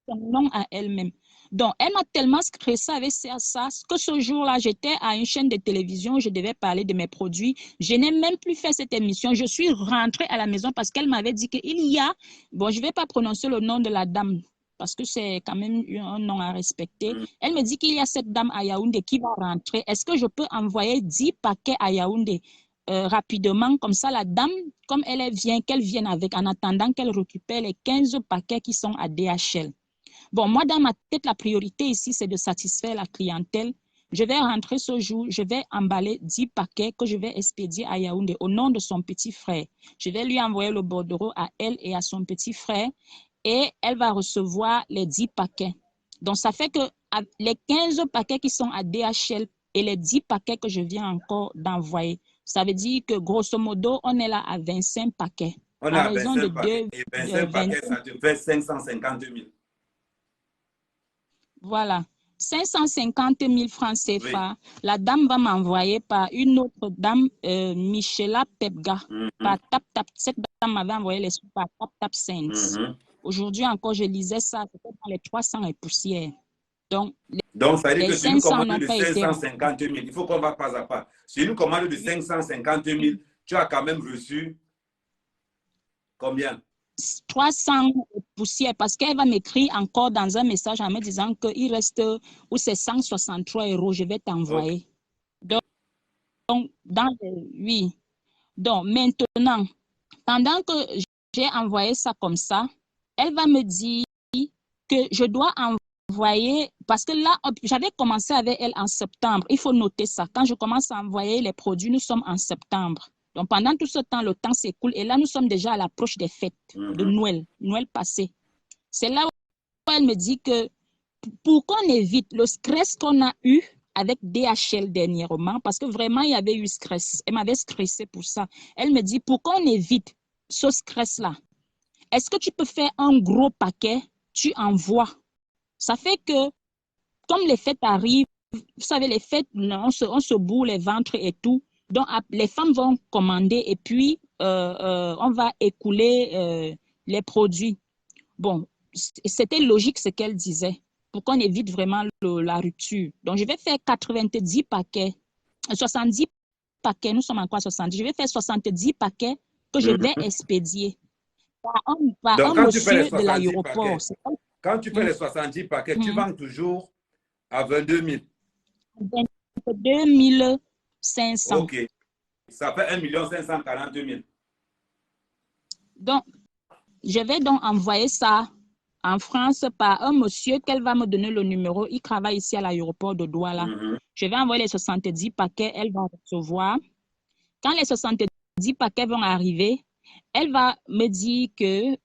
son nom à elle-même. Donc, elle m'a tellement stressée avec ça que ce jour-là, j'étais à une chaîne de télévision, je devais parler de mes produits. Je n'ai même plus fait cette émission. Je suis rentrée à la maison parce qu'elle m'avait dit qu'il y a, bon, je ne vais pas prononcer le nom de la dame parce que c'est quand même un nom à respecter. Elle me dit qu'il y a cette dame à Yaoundé qui va rentrer. Est-ce que je peux envoyer 10 paquets à Yaoundé rapidement? Comme ça, la dame, comme elle vient, qu'elle vienne avec en attendant qu'elle récupère les 15 paquets qui sont à DHL. Bon, moi, dans ma tête, la priorité ici, c'est de satisfaire la clientèle. Je vais rentrer ce jour, je vais emballer 10 paquets que je vais expédier à Yaoundé au nom de son petit frère. Je vais lui envoyer le bordereau à elle et à son petit frère et elle va recevoir les 10 paquets. Donc, ça fait que les 15 paquets qui sont à DHL et les 10 paquets que je viens encore d'envoyer, ça veut dire que grosso modo, on est là à 25 paquets. On est À à raison de 25 paquets. Et 25 paquets, ça te fait 550 000. Voilà. 550 000 francs CFA. Oui. La dame va m'envoyer par une autre dame, Michela Pepga, par TapTap. Cette dame m'avait envoyé les sous par TapTap Sense. Aujourd'hui encore, je lisais ça, c'était dans les 300 et poussières. Donc, ça veut dire que c'est une commande de 550 000. Il faut qu'on va pas à pas. C'est une commande de 550 000. Tu as quand même reçu combien? 300 poussières parce qu'elle va m'écrire encore dans un message en me disant qu'il reste ou c'est 163 €, je vais t'envoyer. Okay. Donc, oui. Donc, maintenant, pendant que j'ai envoyé ça comme ça, elle va me dire que je dois envoyer, parce que là, j'avais commencé avec elle en septembre. Il faut noter ça. Quand je commence à envoyer les produits, nous sommes en septembre. Donc, pendant tout ce temps, le temps s'écoule. Et là, nous sommes déjà à l'approche des fêtes de Noël, Noël passé. C'est là où elle me dit que pour qu'on évite le stress qu'on a eu avec DHL dernièrement, parce que vraiment, il y avait eu stress. Elle m'avait stressé pour ça. Elle me dit, pour qu'on évite ce stress-là, est-ce que tu peux faire un gros paquet, tu envoies. Ça fait que, comme les fêtes arrivent, vous savez, les fêtes, on se bourre les ventres et tout. Donc, les femmes vont commander et puis on va écouler les produits. Bon, c'était logique ce qu'elle disait pour qu'on évite vraiment la rupture. Donc, je vais faire 90 paquets, 70 paquets, nous sommes encore à 70. Je vais faire 70 paquets que je vais expédier par un monsieur de l'aéroport. Quand tu fais les 70 paquets, tu vends toujours à 22 000. 22 500. OK. Ça fait 1 540 000. Donc, je vais donc envoyer ça en France par un monsieur qu'elle va me donner le numéro. Il travaille ici à l'aéroport de Douala. Je vais envoyer les 70 paquets, elle va recevoir. Quand les 70 paquets vont arriver, elle va me dire que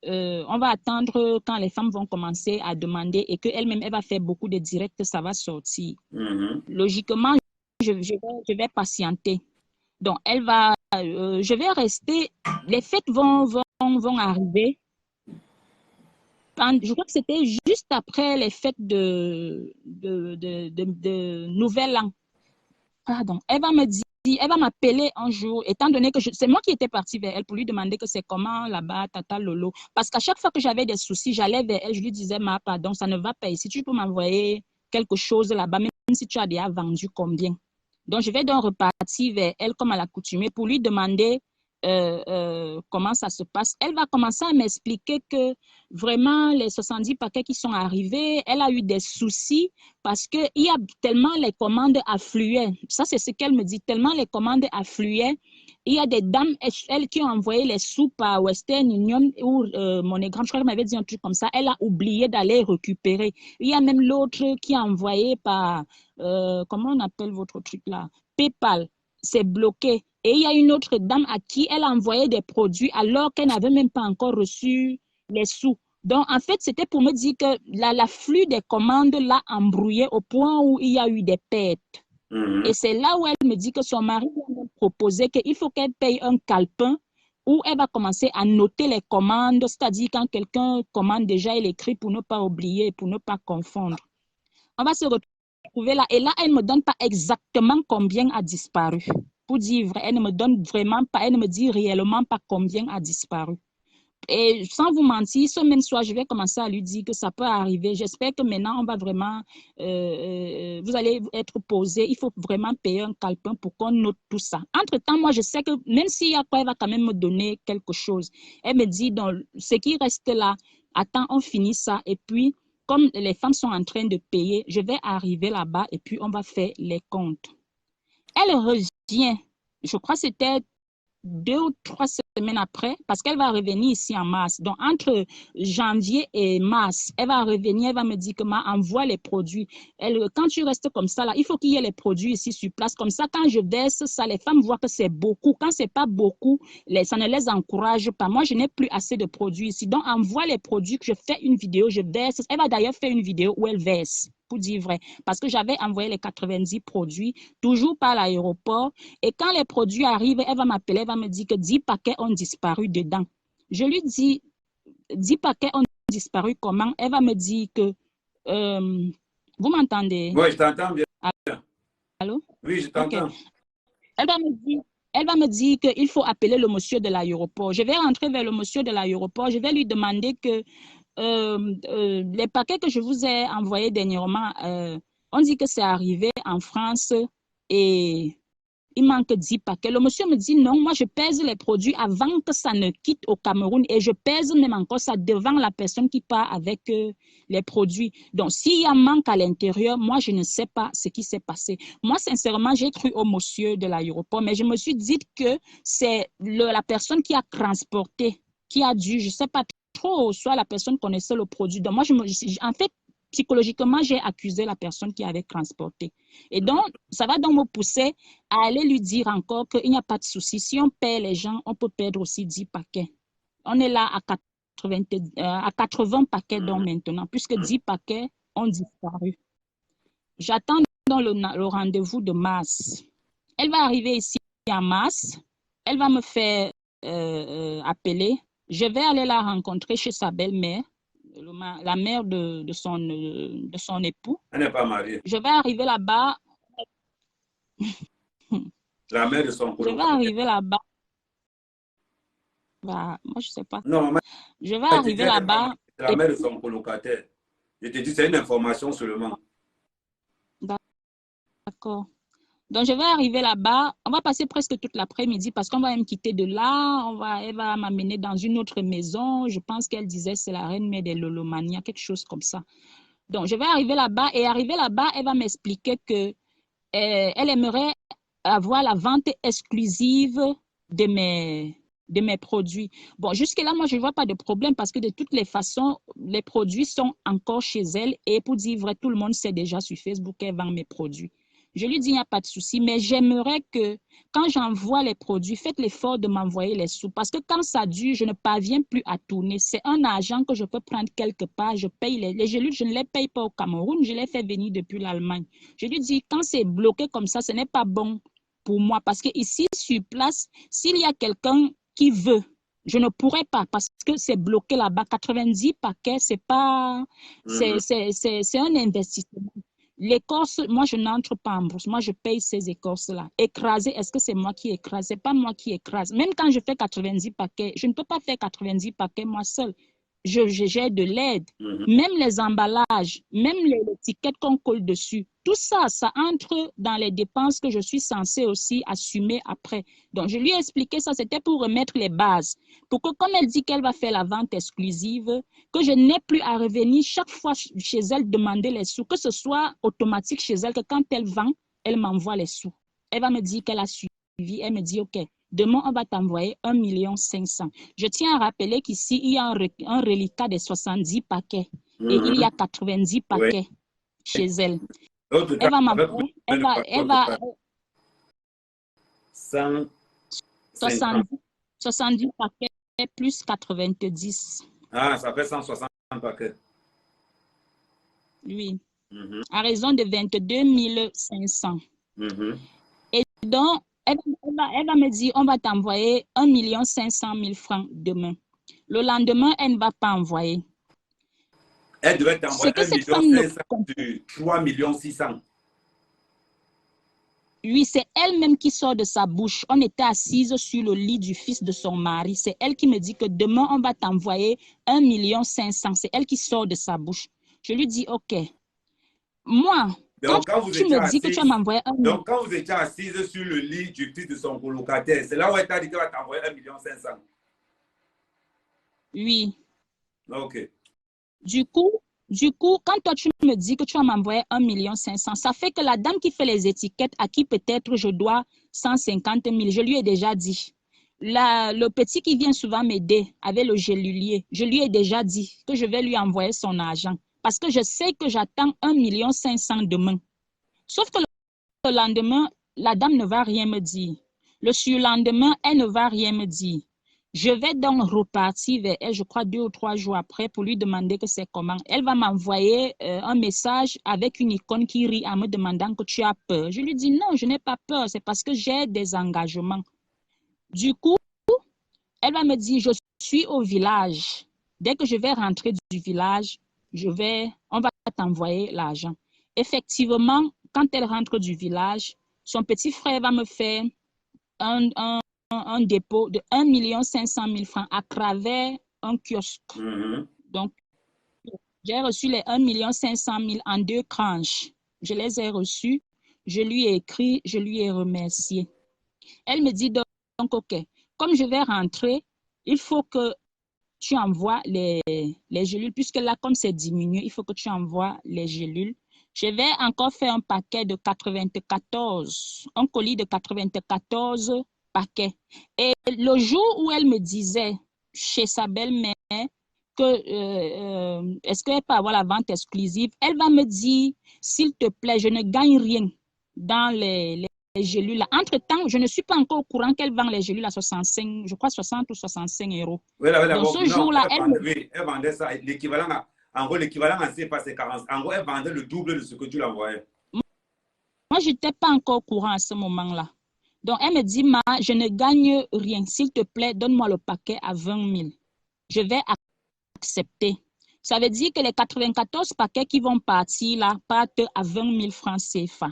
on va attendre quand les femmes vont commencer à demander et qu'elle-même, elle va faire beaucoup de directs, ça va sortir. Logiquement, je vais patienter. Donc, elle va, je vais rester, les fêtes vont arriver. Je crois que c'était juste après les fêtes de Nouvel An. Pardon. Elle va me dire, elle va m'appeler un jour, étant donné que c'est moi qui étais partie vers elle pour lui demander que c'est comment là-bas, tata Lolo. Parce qu'à chaque fois que j'avais des soucis, j'allais vers elle, je lui disais, pardon, ça ne va pas ici. Tu peux m'envoyer quelque chose là-bas, même si tu as déjà vendu combien. Donc, je vais donc repartir vers elle comme à l'accoutumée pour lui demander comment ça se passe. Elle va commencer à m'expliquer que vraiment les 70 paquets qui sont arrivés, elle a eu des soucis parce qu'il y a tellement les commandes affluaient. Ça, c'est ce qu'elle me dit. Tellement les commandes affluaient. Il y a des dames, elles qui ont envoyé les sous par Western Union ou MoneyGram, je crois qu'elle m'avait dit un truc comme ça. Elle a oublié d'aller récupérer. Il y a même l'autre qui a envoyé par, comment on appelle votre truc là? PayPal. C'est bloqué. Et il y a une autre dame à qui elle a envoyé des produits alors qu'elle n'avait même pas encore reçu les sous. Donc, en fait, c'était pour me dire que l'afflux des commandes l'a embrouillé au point où il y a eu des pertes. Et c'est là où elle me dit que son mari lui a proposé qu'il faut qu'elle paye un calepin où elle va commencer à noter les commandes, c'est-à-dire quand quelqu'un commande déjà, elle écrit pour ne pas oublier, pour ne pas confondre. On va se retrouver trouver là. Et là, elle ne me donne pas exactement combien a disparu. Pour dire vrai, elle ne me donne vraiment pas, elle ne me dit réellement pas combien a disparu. Et sans vous mentir, ce même soir, je vais commencer à lui dire que ça peut arriver. J'espère que maintenant, on va vraiment, vous allez être posé. Il faut vraiment payer un calepin pour qu'on note tout ça. Entre-temps, moi, je sais que même s'il y a quoi, elle va quand même me donner quelque chose. Elle me dit, dans ce qui reste là, attends, on finit ça. Et puis, comme les femmes sont en train de payer, je vais arriver là-bas et puis on va faire les comptes. Elle revient, je crois que c'était 2 ou 3 semaines après, parce qu'elle va revenir ici en mars. Donc, entre janvier et mars, elle va revenir, elle va me dire que envoie les produits. Quand tu restes comme ça, là, il faut qu'il y ait les produits ici sur place. Comme ça, quand je verse ça, les femmes voient que c'est beaucoup. Quand c'est pas beaucoup, ça ne les encourage pas. Moi, je n'ai plus assez de produits ici. Donc, envoie les produits, que je fais une vidéo, je verse. Elle va d'ailleurs faire une vidéo où elle verse, pour dire vrai. Parce que j'avais envoyé les 90 produits, toujours par l'aéroport. Et quand les produits arrivent, elle va m'appeler, elle va me dire que 10 paquets ont disparu dedans. Je lui dis, 10 paquets ont disparu comment? Elle va me dire que, vous m'entendez? Oui, je t'entends bien. Allô? Oui, je Ok. t'entends. Elle va me dire qu'il faut appeler le monsieur de l'aéroport. Je vais rentrer vers le monsieur de l'aéroport. Je vais lui demander que les paquets que je vous ai envoyés dernièrement, on dit que c'est arrivé en France et il manque 10 paquets. Le monsieur me dit non, moi je pèse les produits avant que ça ne quitte au Cameroun et je pèse même encore ça devant la personne qui part avec les produits. Donc s'il y a un manque à l'intérieur, moi je ne sais pas ce qui s'est passé. Moi sincèrement, j'ai cru au monsieur de l'aéroport, mais je me suis dit que c'est la personne qui a transporté, qui a dû, je ne sais pas trop, soit la personne connaissait le produit. Donc moi, en fait, psychologiquement, j'ai accusé la personne qui avait transporté. Et donc, ça va donc me pousser à aller lui dire encore qu'il n'y a pas de souci. Si on paie les gens, on peut perdre aussi 10 paquets. On est là à 80 paquets donc maintenant, puisque 10 paquets ont disparu. J'attends donc le rendez-vous de mars. Elle va arriver ici en mars. Elle va me faire appeler. Je vais aller la rencontrer chez sa belle-mère, la mère de son époux. Elle n'est pas mariée. Je vais arriver là-bas. La mère de son Je vais colocataire. arriver là-bas. Bah, moi, je ne sais pas. Non, mais Je vais arriver là-bas. c'est la mère de son colocataire. Je te dis, c'est une information seulement. D'accord. Donc, je vais arriver là-bas. On va passer presque toute l'après-midi parce qu'on va me quitter de là. Elle va m'amener dans une autre maison. Je pense qu'elle disait c'est la reine mère des Lolomania, quelque chose comme ça. Donc, je vais arriver là-bas et arriver là-bas, elle va m'expliquer que elle aimerait avoir la vente exclusive de mes produits. Bon, jusque-là, moi, je ne vois pas de problème parce que de toutes les façons, les produits sont encore chez elle et pour dire vrai, tout le monde sait déjà sur Facebook qu'elle vend mes produits. Je lui dis, il n'y a pas de souci, mais j'aimerais que quand j'envoie les produits, faites l'effort de m'envoyer les sous parce que quand ça dure, je ne parviens plus à tourner. C'est un argent que je peux prendre quelque part, je paye les gélules, je ne les paye pas au Cameroun, je les fais venir depuis l'Allemagne. Je lui dis, quand c'est bloqué comme ça, ce n'est pas bon pour moi parce que ici, sur place, s'il y a quelqu'un qui veut, je ne pourrais pas parce que c'est bloqué là-bas. 90 paquets, c'est pas, c'est un investissement. L'écorce, moi, je n'entre pas en bourse. Moi, je paye ces écorces-là. Écraser, est-ce que c'est moi qui écrase? C'est pas moi qui écrase. Même quand je fais 90 paquets, je ne peux pas faire 90 paquets moi seule. J'ai de l'aide. Même les emballages, même les étiquettes qu'on colle dessus, tout ça, ça entre dans les dépenses que je suis censée aussi assumer après. Donc, je lui ai expliqué ça, c'était pour remettre les bases. Pour que, comme elle dit qu'elle va faire la vente exclusive, que je n'ai plus à revenir chaque fois chez elle demander les sous, que ce soit automatique chez elle, que quand elle vend, elle m'envoie les sous. Elle va me dire qu'elle a suivi, elle me dit, OK, demain, on va t'envoyer 1,5 million. Je tiens à rappeler qu'ici, il y a un reliquat de 70 paquets et il y a 90 paquets chez elle. Elle va m'envoyer, elle va 70 paquets plus 90. Ah, ça fait 160 paquets. Oui. À raison de 22 500. Et donc, elle va me dire, on va t'envoyer 1,5 million francs demain. Le lendemain, elle ne va pas envoyer. Elle devait t'envoyer 1,5 million sur 3,6 millions. Oui, c'est elle-même qui sort de sa bouche. On était assises sur le lit du fils de son mari. C'est elle qui me dit que demain, on va t'envoyer 1,5 million. C'est elle qui sort de sa bouche. Je lui dis, OK. Moi, quand Donc, tu me dis que tu vas m'envoyer 1 million. Donc, quand vous étiez assise sur le lit du fils de son colocataire, c'est là où elle t'a dit qu'elle va t'envoyer 1,5 million. Oui. OK. Du coup, quand toi, tu me dis que tu vas m'envoyer 1,5 million, ça fait que la dame qui fait les étiquettes, à qui peut-être je dois 150 000, je lui ai déjà dit. Le petit qui vient souvent m'aider avec le gélulier, je lui ai déjà dit que je vais lui envoyer son argent parce que je sais que j'attends 1,5 million demain. Sauf que le lendemain, la dame ne va rien me dire. Le surlendemain, elle ne va rien me dire. Je vais donc repartir vers elle, je crois 2 ou 3 jours après, pour lui demander que c'est comment. Elle va m'envoyer un message avec une icône qui rit en me demandant que tu as peur. Je lui dis non, je n'ai pas peur, c'est parce que j'ai des engagements. Du coup, elle va me dire, je suis au village. Dès que je vais rentrer du village, on va t'envoyer l'argent. Effectivement, quand elle rentre du village, son petit frère va me faire un dépôt de 1,5 million à travers un kiosque. Donc, j'ai reçu les 1,5 million en 2 tranches. Je les ai reçus, je lui ai écrit, je lui ai remercié. Elle me dit donc, OK, comme je vais rentrer, il faut que tu envoies les gélules, puisque là, comme c'est diminué, il faut que tu envoies les gélules. Je vais encore faire un paquet de 94, un colis de 94 paquets. Et le jour où elle me disait chez sa belle-mère que est-ce qu'elle peut avoir la vente exclusive, elle va me dire, s'il te plaît, je ne gagne rien dans les gélules. Entre-temps, je ne suis pas encore au courant qu'elle vend les gélules à 65, je crois 60 ou 65 euros. Donc ce jour-là, elle vendait ça, l'équivalent, en gros, l'équivalent en CFA, c'est 40. En gros, elle vendait le double de ce que tu l'envoyais. Moi, je n'étais pas encore au courant à ce moment-là. Donc, elle me dit, je ne gagne rien. S'il te plaît, donne-moi le paquet à 20 000. Je vais accepter. Ça veut dire que les 94 paquets qui vont partir là partent à 20 000 francs CFA.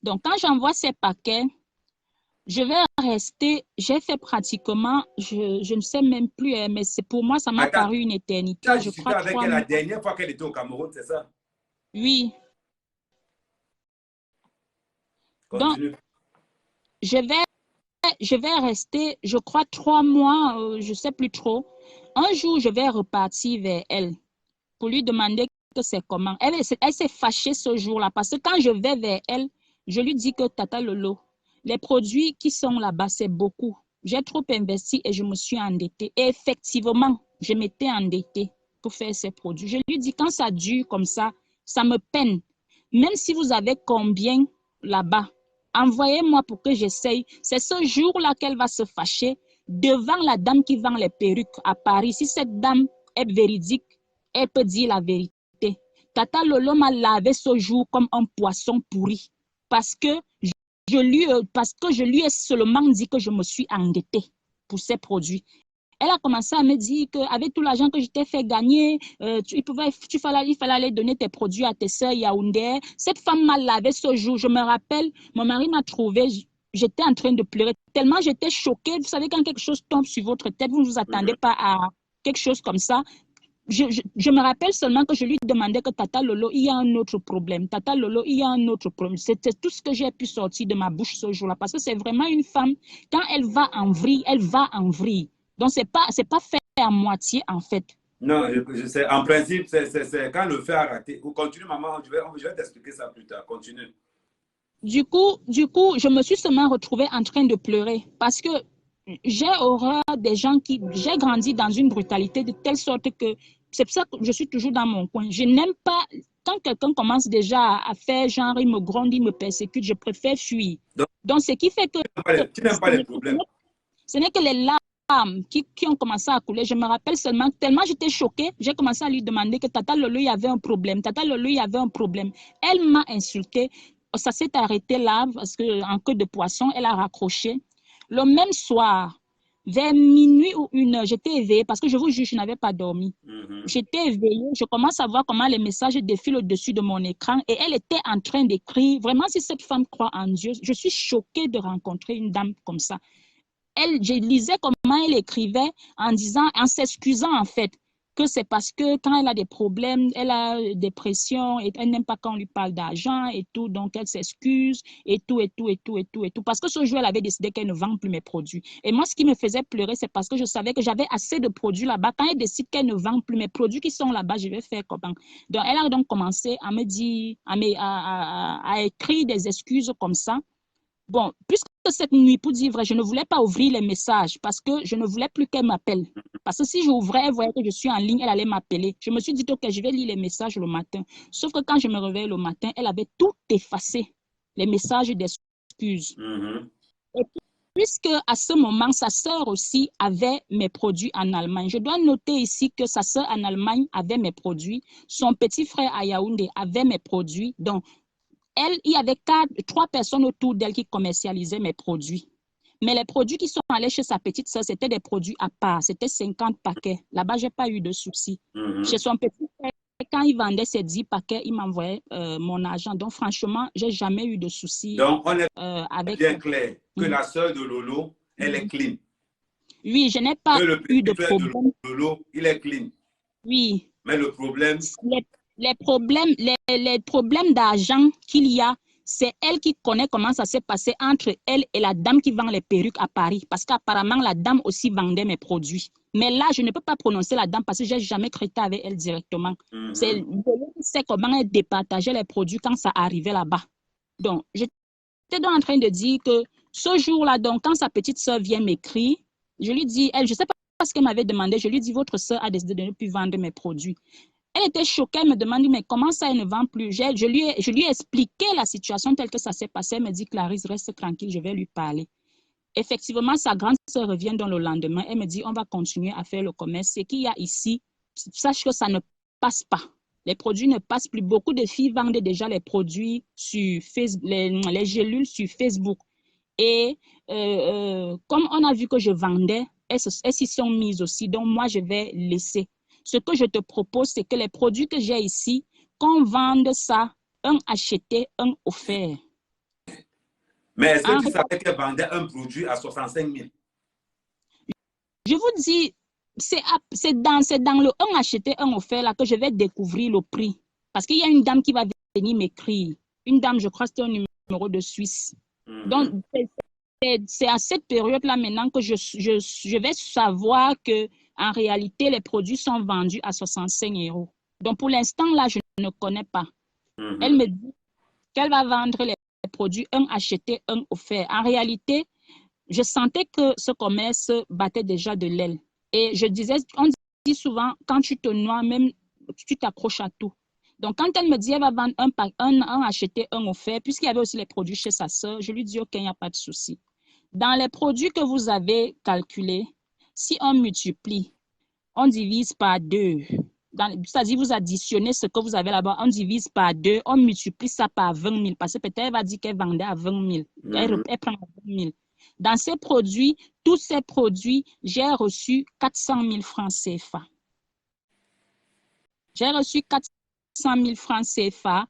Donc, quand j'envoie ces paquets, je vais rester, j'ai fait pratiquement, je ne sais même plus, mais pour moi, ça m'a paru une éternité. Tu as discuté avec elle la dernière fois qu'elle était au Cameroun, c'est ça? Oui. Continue. Donc, je vais rester, je crois, 3 mois, je ne sais plus trop. Un jour, je vais repartir vers elle pour lui demander que c'est comment. Elle s'est fâchée ce jour-là parce que quand je vais vers elle, je lui dis que Tata Lolo, les produits qui sont là-bas, c'est beaucoup. J'ai trop investi et je me suis endettée. Et effectivement, je m'étais endettée pour faire ces produits. Je lui dis, quand ça dure comme ça me peine. Même si vous avez combien là-bas, envoyez-moi pour que j'essaye. C'est ce jour-là qu'elle va se fâcher devant la dame qui vend les perruques à Paris. Si cette dame est véridique, elle peut dire la vérité. Tata Lolo m'a lavé ce jour comme un poisson pourri parce que je lui ai seulement dit que je me suis endettée pour ces produits. Elle a commencé à me dire qu'avec tout l'argent que je t'ai fait gagner, il fallait aller donner tes produits à tes soeurs Yaoundé. Cette femme m'a lavé ce jour. Je me rappelle, mon mari m'a trouvé, j'étais en train de pleurer tellement j'étais choquée. Vous savez, quand quelque chose tombe sur votre tête, vous ne vous attendez pas à quelque chose comme ça. Je me rappelle seulement que je lui demandais que Tata Lolo, il y a un autre problème. Tata Lolo, il y a un autre problème. C'était tout ce que j'ai pu sortir de ma bouche ce jour-là. Parce que c'est vraiment une femme, quand elle va en vrille, elle va en vrille. Donc, c'est pas fait à moitié, en fait. Non, je sais. En principe, c'est quand le fait a raté. Continue, maman, je vais t'expliquer ça plus tard. Continue. Du coup, je me suis seulement retrouvée en train de pleurer parce que j'ai horreur des gens j'ai grandi dans une brutalité de telle sorte que c'est pour ça que je suis toujours dans mon coin. Je n'aime pas, quand quelqu'un commence déjà à faire genre, il me gronde, il me persécute, je préfère fuir. Donc, ce qui fait que... Tu n'aimes pas les problèmes. Ce n'est que les larmes qui ont commencé à couler. Je me rappelle seulement, tellement j'étais choquée, j'ai commencé à lui demander que Tata Lolo, il y avait un problème. Tata Lolo, il y avait un problème. Elle m'a insultée. Ça s'est arrêté là, parce qu'en queue de poisson, elle a raccroché. Le même soir, Vers minuit ou 1 heure, j'étais éveillée parce que je vous jure, je n'avais pas dormi. J'étais éveillée, je commence à voir comment les messages défilent au-dessus de mon écran et elle était en train d'écrire. Vraiment, si cette femme croit en Dieu, je suis choquée de rencontrer une dame comme ça. Je lisais comment elle écrivait en disant, en s'excusant en fait, que c'est parce que quand elle a des problèmes, elle a des pressions et elle n'aime pas quand on lui parle d'argent et tout, donc elle s'excuse et tout, et tout, et tout, et tout, et tout. Parce que ce jour, elle avait décidé qu'elle ne vend plus mes produits. Et moi, ce qui me faisait pleurer, c'est parce que je savais que j'avais assez de produits là-bas. Quand elle décide qu'elle ne vend plus mes produits qui sont là-bas, je vais faire comment? Donc, elle a donc commencé à me dire, à écrire des excuses comme ça. Bon, puisque cette nuit, pour dire vrai, je ne voulais pas ouvrir les messages parce que je ne voulais plus qu'elle m'appelle. Parce que si j'ouvrais, elle voyait que je suis en ligne, elle allait m'appeler. Je me suis dit, OK, je vais lire les messages le matin. Sauf que quand je me réveille le matin, elle avait tout effacé, les messages d'excuses. Et puisque à ce moment, sa sœur aussi avait mes produits en Allemagne. Je dois noter ici que sa sœur en Allemagne avait mes produits. Son petit frère à Yaoundé avait mes produits. Donc, il y avait 3 personnes autour d'elle qui commercialisaient mes produits. Mais les produits qui sont allés chez sa petite sœur, c'était des produits à part. C'était 50 paquets. Là-bas, je n'ai pas eu de soucis. Chez son petit frère, quand il vendait ses 10 paquets, il m'envoyait mon argent. Donc, franchement, je n'ai jamais eu de soucis. Donc, on est avec bien clair que la sœur de Lolo, elle est clean. Oui, je n'ai pas eu de problème. De Lolo, il est clean. Oui. Mais le problème... Les problèmes d'argent qu'il y a, c'est elle qui connaît comment ça s'est passé entre elle et la dame qui vend les perruques à Paris. Parce qu'apparemment, la dame aussi vendait mes produits. Mais là, je ne peux pas prononcer la dame parce que je n'ai jamais traité avec elle directement. C'est comment elle départageait les produits quand ça arrivait là-bas. Donc, j'étais donc en train de dire que ce jour-là, donc, quand sa petite soeur vient m'écrire, je lui dis, je ne sais pas ce qu'elle m'avait demandé, je lui dis, votre soeur a décidé de ne plus vendre mes produits. Elle était choquée, elle me demande, mais comment ça, elle ne vend plus? Je lui ai expliqué la situation telle que ça s'est passé. Elle me dit, Clarisse, reste tranquille, je vais lui parler. Effectivement, sa grande sœur revient dans le lendemain. Elle me dit, on va continuer à faire le commerce. Ce qu'il y a ici, sache que ça ne passe pas. Les produits ne passent plus. Beaucoup de filles vendent déjà les produits sur Facebook, les gélules sur Facebook. Et comme on a vu que je vendais, elles s'y sont mises aussi. Donc, moi, je vais laisser. Ce que je te propose, c'est que les produits que j'ai ici, qu'on vende ça, un acheté, un offert. Mais est-ce que tu savais qu'elle vendait un produit à 65 000? Je vous dis, c'est dans le un acheté, un offert là que je vais découvrir le prix. Parce qu'il y a une dame qui va venir m'écrire. Une dame, je crois que c'était un numéro de Suisse. Donc, c'est à cette période-là maintenant que je vais savoir que en réalité, les produits sont vendus à 65 €. Donc, pour l'instant, là, je ne connais pas. Elle me dit qu'elle va vendre les produits, un acheté, un offert. En réalité, je sentais que ce commerce battait déjà de l'aile. Et je disais, on dit souvent, quand tu te noies, même, tu t'accroches à tout. Donc, quand elle me dit qu'elle va vendre un acheté, un offert, puisqu'il y avait aussi les produits chez sa sœur, je lui dis, OK, il n'y a pas de souci. Dans les produits que vous avez calculés, si on multiplie, on divise par 2. C'est-à-dire, vous additionnez ce que vous avez là-bas, on divise par 2, on multiplie ça par 20 000. Parce que peut-être elle va dire qu'elle vendait à 20 000. Elle prend à 20 000. Dans ces produits, tous ces produits, j'ai reçu 400 000 francs CFA. J'ai reçu 400 000 francs CFA.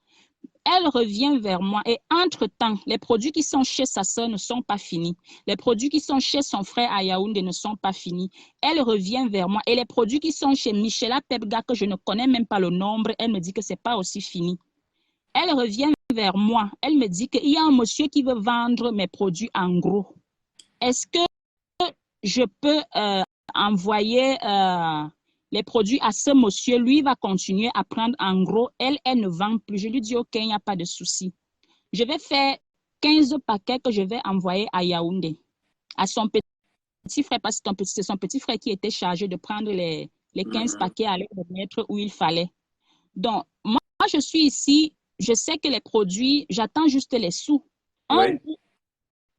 Elle revient vers moi et entre-temps, les produits qui sont chez sa sœur ne sont pas finis. Les produits qui sont chez son frère à Yaoundé ne sont pas finis. Elle revient vers moi et les produits qui sont chez Michela Pepga, que je ne connais même pas le nombre, elle me dit que ce n'est pas aussi fini. Elle revient vers moi. Elle me dit qu'il y a un monsieur qui veut vendre mes produits en gros. Est-ce que je peux envoyer les produits à ce monsieur? Lui va continuer à prendre en gros. Elle ne vend plus. Je lui dis, OK, il n'y a pas de souci. Je vais faire 15 paquets que je vais envoyer à Yaoundé, à son petit frère, parce que c'est son petit frère qui était chargé de prendre les 15 paquets à les mettre où il fallait. Donc, moi, je suis ici, je sais que les produits, j'attends juste les sous.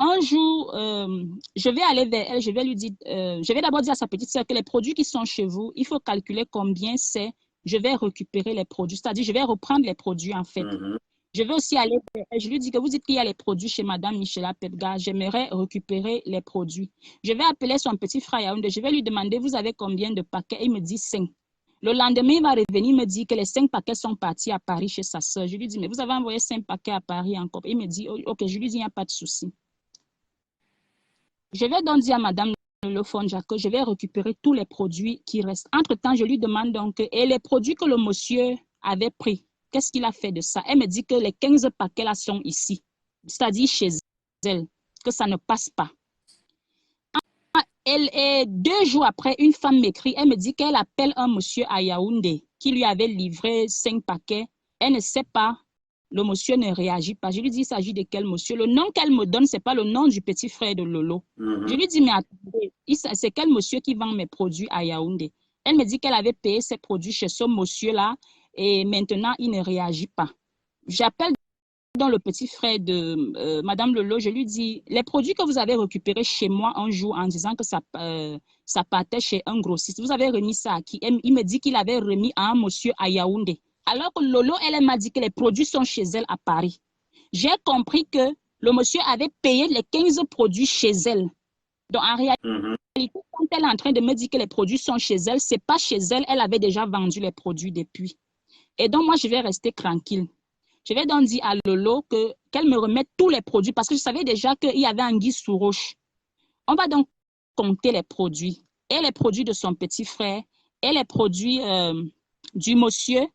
Un jour, je vais aller vers elle, je vais lui dire, je vais d'abord dire à sa petite sœur que les produits qui sont chez vous, il faut calculer combien c'est, je vais récupérer les produits, c'est-à-dire je vais reprendre les produits en fait. Je vais aussi aller, je lui dis que vous dites qu'il y a les produits chez Madame Michela Pedga. J'aimerais récupérer les produits. Je vais appeler son petit frère Yaoundé. Je vais lui demander, vous avez combien de paquets? Il me dit 5. Le lendemain, il va revenir, il me dit que les 5 paquets sont partis à Paris chez sa soeur. Je lui dis, mais vous avez envoyé 5 paquets à Paris encore. Il me dit, ok, je lui dis, il n'y a pas de souci. Je vais donc dire à Madame Le Fonja que je vais récupérer tous les produits qui restent. Entre-temps, je lui demande donc, et les produits que le monsieur avait pris, qu'est-ce qu'il a fait de ça? Elle me dit que les 15 paquets là sont ici, c'est-à-dire chez elle, que ça ne passe pas. Et 2 jours après, une femme m'écrit, elle me dit qu'elle appelle un monsieur à Yaoundé qui lui avait livré 5 paquets. Elle ne sait pas. Le monsieur ne réagit pas. Je lui dis, il s'agit de quel monsieur? Le nom qu'elle me donne, ce n'est pas le nom du petit frère de Lolo. Je lui dis, mais attendez, c'est quel monsieur qui vend mes produits à Yaoundé? Elle me dit qu'elle avait payé ses produits chez ce monsieur-là et maintenant, il ne réagit pas. J'appelle dans le petit frère de Madame Lolo, je lui dis, les produits que vous avez récupérés chez moi un jour en disant que ça partait chez un grossiste, vous avez remis ça à qui? Il me dit qu'il avait remis à un monsieur à Yaoundé. Alors que Lolo, elle m'a dit que les produits sont chez elle à Paris. J'ai compris que le monsieur avait payé les 15 produits chez elle. Donc, en réalité, quand elle est en train de me dire que les produits sont chez elle, ce n'est pas chez elle. Elle avait déjà vendu les produits depuis. Et donc, moi, je vais rester tranquille. Je vais donc dire à Lolo qu'elle me remette tous les produits parce que je savais déjà qu'il y avait anguille sous roche. On va donc compter les produits. Et les produits de son petit frère, et les produits du monsieur,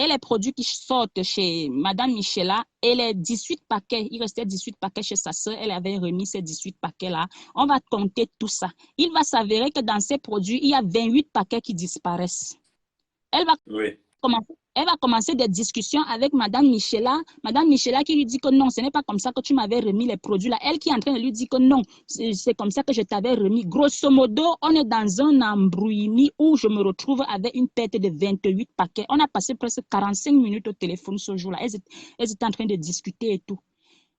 et les produits qui sortent chez Madame Michela, et les 18 paquets, il restait 18 paquets chez sa soeur, elle avait remis ces 18 paquets-là. On va compter tout ça. Il va s'avérer que dans ces produits, il y a 28 paquets qui disparaissent. Elle va commencer des discussions avec Madame Michela. Madame Michela qui lui dit que non, ce n'est pas comme ça que tu m'avais remis les produits là. Elle qui est en train de lui dire que non, c'est comme ça que je t'avais remis. Grosso modo, on est dans un embrouillement où je me retrouve avec une perte de 28 paquets. On a passé presque 45 minutes au téléphone ce jour-là. Elles étaient en train de discuter et tout.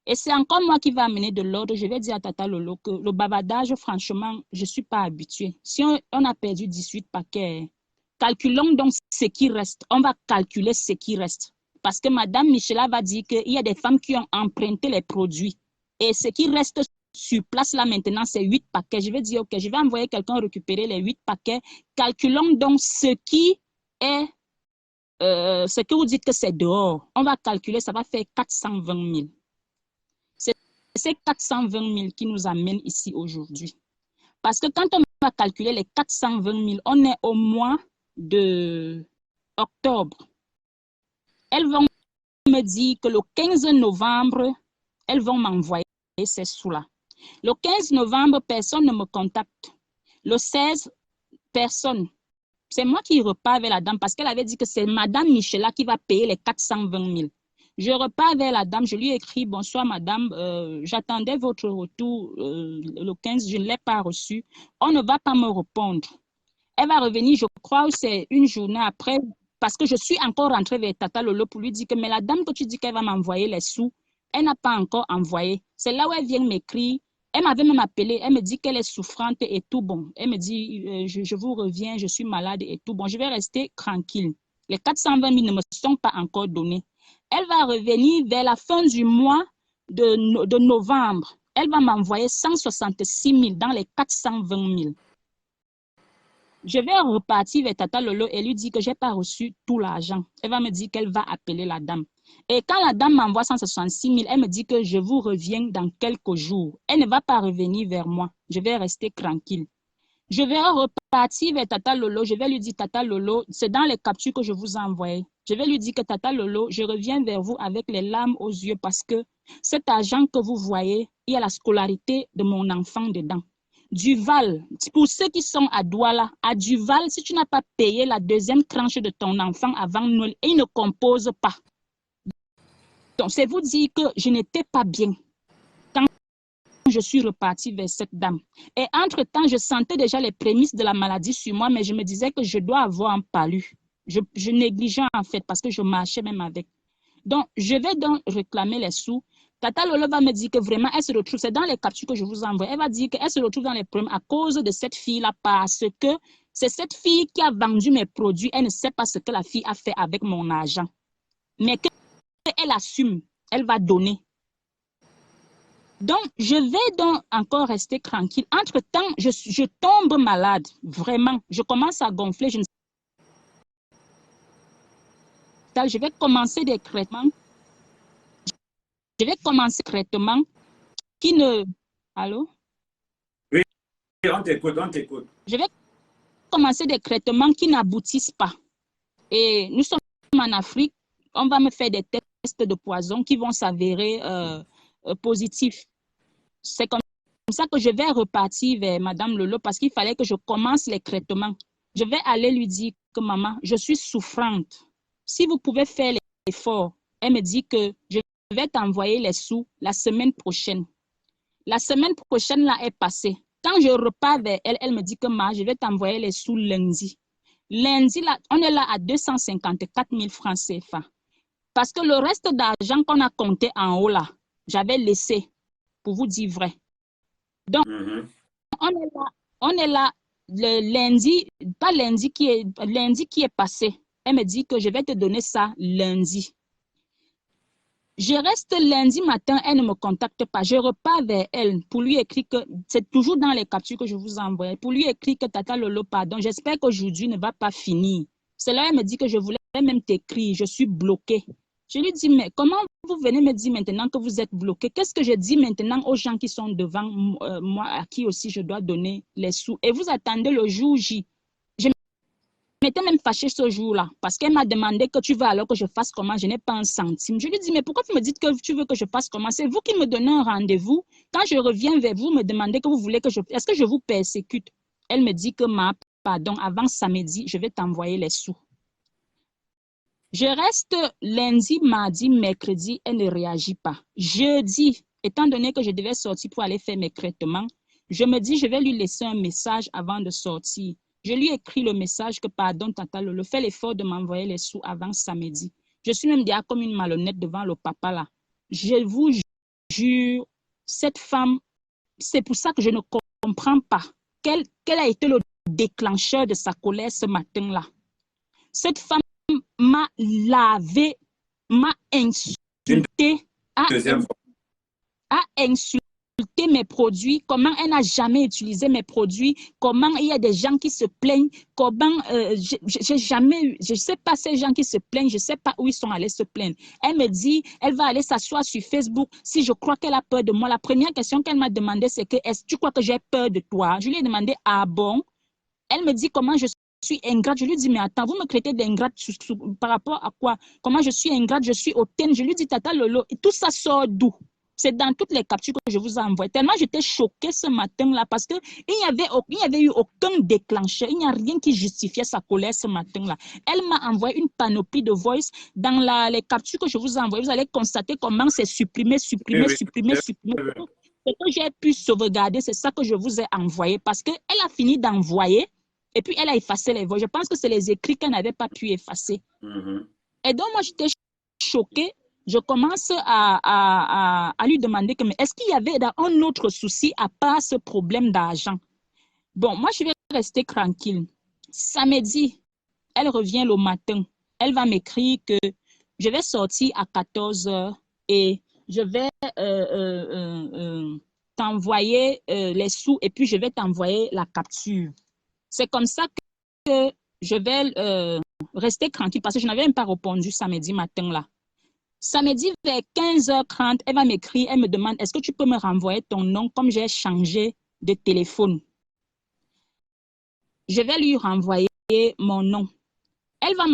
Et c'est encore moi qui vais amener de l'ordre. Je vais dire à Tata Lolo que le bavardage, franchement, je ne suis pas habituée. Si on a perdu 18 paquets, calculons donc ce qui reste. On va calculer ce qui reste. Parce que Madame Michela va dire qu'il y a des femmes qui ont emprunté les produits. Et ce qui reste sur place là maintenant, c'est 8 paquets. Je vais dire, OK, je vais envoyer quelqu'un récupérer les 8 paquets. Calculons donc ce qui est, ce que vous dites que c'est dehors. On va calculer, ça va faire 420 000. C'est ces 420 000 qui nous amènent ici aujourd'hui. Parce que quand on va calculer les 420 000, on est au mois de octobre. Elles vont me dire que le 15 novembre, elles vont m'envoyer ces sous-là. Le 15 novembre, personne ne me contacte. Le 16, personne. C'est moi qui repars vers la dame parce qu'elle avait dit que c'est Madame Michela qui va payer les 420 000. Je repars vers la dame, je lui écris, bonsoir madame, j'attendais votre retour le 15, je ne l'ai pas reçu. On ne va pas me répondre. Elle va revenir, je crois, c'est une journée après, parce que je suis encore rentrée vers Tata Lolo pour lui dire que, mais la dame que tu dis qu'elle va m'envoyer les sous, elle n'a pas encore envoyé. C'est là où elle vient m'écrire. Elle m'avait même appelé, elle me dit qu'elle est souffrante et tout bon. Elle me dit, je vous reviens, je suis malade et tout bon. Je vais rester tranquille. Les 420 000 ne me sont pas encore donnés. Elle va revenir vers la fin du mois de novembre. Elle va m'envoyer 166 000 dans les 420 000. Je vais repartir vers Tata Lolo et lui dire que je n'ai pas reçu tout l'argent. Elle va me dire qu'elle va appeler la dame. Et quand la dame m'envoie 166 000, elle me dit que je vous reviens dans quelques jours. Elle ne va pas revenir vers moi. Je vais rester tranquille. Je vais repartir vers Tata Lolo. Je vais lui dire, Tata Lolo, c'est dans les captures que je vous ai envoyées. Je vais lui dire que Tata Lolo, je reviens vers vous avec les larmes aux yeux parce que cet argent que vous voyez, il y a la scolarité de mon enfant dedans. Duval, pour ceux qui sont à Douala, à Duval, si tu n'as pas payé la deuxième tranche de ton enfant avant Noël, il ne compose pas. Donc, c'est vous dire que je n'étais pas bien quand je suis repartie vers cette dame. Et entre-temps, je sentais déjà les prémices de la maladie sur moi, mais je me disais que je dois avoir un palu. Je négligeais en fait parce que je marchais même avec. Donc, je vais donc réclamer les sous. Tata Lolo va me dire que vraiment, elle se retrouve, c'est dans les captures que je vous envoie, elle va dire qu'elle se retrouve dans les problèmes à cause de cette fille-là parce que c'est cette fille qui a vendu mes produits. Elle ne sait pas ce que la fille a fait avec mon argent. Mais que elle assume, elle va donner. Donc, je vais donc encore rester tranquille. Entre-temps, je tombe malade, vraiment. Je commence à gonfler. Je vais commencer des traitements. Je vais commencer des traitements qui ne... Allô? Oui, on t'écoute, on t'écoute. Je vais commencer des traitements qui n'aboutissent pas. Et nous sommes en Afrique. On va me faire des tests de poison qui vont s'avérer positifs. C'est comme ça que je vais repartir vers Madame Lolo parce qu'il fallait que je commence les traitements. Je vais aller lui dire que maman, je suis souffrante. Si vous pouvez faire l'effort, elle me dit que je vais t'envoyer les sous la semaine prochaine. La semaine prochaine, là, est passée. Quand je repars vers elle, elle me dit que ma, je vais t'envoyer les sous lundi. Lundi, là, on est là à 254 000 francs CFA. Parce que le reste d'argent qu'on a compté en haut, là, j'avais laissé, pour vous dire vrai. Donc, on est là le lundi, pas lundi qui est passé. Elle me dit que je vais te donner ça lundi. Je reste lundi matin, elle ne me contacte pas. Je repars vers elle pour lui écrire que, c'est toujours dans les captures que je vous envoie, pour lui écrire que Tata Lolo, pardon, j'espère qu'aujourd'hui ne va pas finir. C'est là elle me dit que je voulais même t'écrire, je suis bloquée. Je lui dis, mais comment vous venez me dire maintenant que vous êtes bloqué? Qu'est-ce que je dis maintenant aux gens qui sont devant moi, à qui aussi je dois donner les sous? Et vous attendez le jour J. Je m'étais même fâchée ce jour-là parce qu'elle m'a demandé que tu veux alors que je fasse comment, je n'ai pas un centime. Je lui dis, mais pourquoi tu me dites que tu veux que je fasse comment? C'est vous qui me donnez un rendez-vous. Quand je reviens vers vous, me demandez que vous voulez que je... Est-ce que je vous persécute? Elle me dit que pardon, avant samedi, je vais t'envoyer les sous. Je reste lundi, mardi, mercredi, elle ne réagit pas. Jeudi, étant donné que je devais sortir pour aller faire mes traitements, je me dis, je vais lui laisser un message avant de sortir. Je lui écris le message que, pardon, Tata Lolo, fais l'effort de m'envoyer les sous avant samedi. Je suis même déjà comme une malhonnête devant le papa là. Je vous jure, cette femme, c'est pour ça que je ne comprends pas. Quel a été le déclencheur de sa colère ce matin-là? Cette femme m'a lavé, m'a insulté, a insulté mes produits, comment elle n'a jamais utilisé mes produits, comment il y a des gens qui se plaignent, comment j'ai jamais eu, je ne sais pas ces gens qui se plaignent, je ne sais pas où ils sont allés se plaindre. Elle me dit, elle va aller s'asseoir sur Facebook. Si je crois qu'elle a peur de moi, la première question qu'elle m'a demandé, c'est que, est-ce que tu crois que j'ai peur de toi? Je lui ai demandé, ah bon? Elle me dit, comment je suis ingrate. Je lui dis, mais attends, vous me traitez d'ingrate par rapport à quoi? Comment je suis ingrate? Je suis hautaine. Je lui dis, Tata Lolo, et tout ça sort d'où? C'est dans toutes les captures que je vous envoie. Tellement j'étais choquée ce matin-là parce qu'il n'y avait eu aucun déclencheur. Il n'y a rien qui justifiait sa colère ce matin-là. Elle m'a envoyé une panoplie de voice. Dans les captures que je vous envoie, vous allez constater comment c'est supprimé. Ce que j'ai pu sauvegarder, c'est ça que je vous ai envoyé parce qu'elle a fini d'envoyer et puis elle a effacé les voix. Je pense que c'est les écrits qu'elle n'avait pas pu effacer. Et donc, moi, j'étais choquée. Je commence à lui demander que, mais est-ce qu'il y avait un autre souci à part ce problème d'argent? Bon, moi, je vais rester tranquille. Samedi, elle revient le matin. Elle va m'écrire que je vais sortir à 14 h et je vais t'envoyer les sous et puis je vais t'envoyer la capture. C'est comme ça que je vais rester tranquille parce que je n'avais même pas répondu samedi matin là. Samedi vers 15h30, elle va m'écrire, elle me demande, est-ce que tu peux me renvoyer ton nom comme j'ai changé de téléphone? Je vais lui renvoyer mon nom. Elle va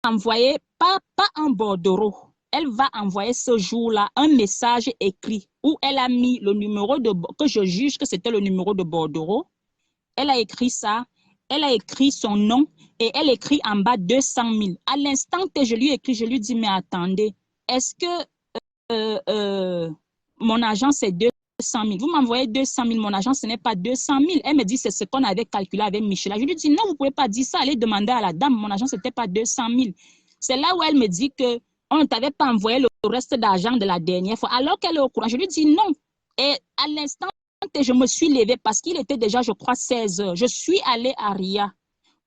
m'envoyer, pas un bordereau, elle va envoyer ce jour-là un message écrit où elle a mis le numéro que je juge que c'était le numéro de bordereau. Elle a écrit ça, elle a écrit son nom et elle écrit en bas 200 000. À l'instant que je lui écris, je lui dis, mais attendez, est-ce que mon agent c'est 200 000? Vous m'envoyez 200 000, mon agent ce n'est pas 200 000. Elle me dit c'est ce qu'on avait calculé avec Michel. Je lui dis non, vous ne pouvez pas dire ça. Allez demander à la dame, mon agent ce n'était pas 200 000. C'est là où elle me dit qu'on ne t'avait pas envoyé le reste d'argent de la dernière fois. Alors qu'elle est au courant, je lui dis non. Et à l'instant que je me suis levée parce qu'il était déjà, je crois, 16 h, je suis allée à RIA.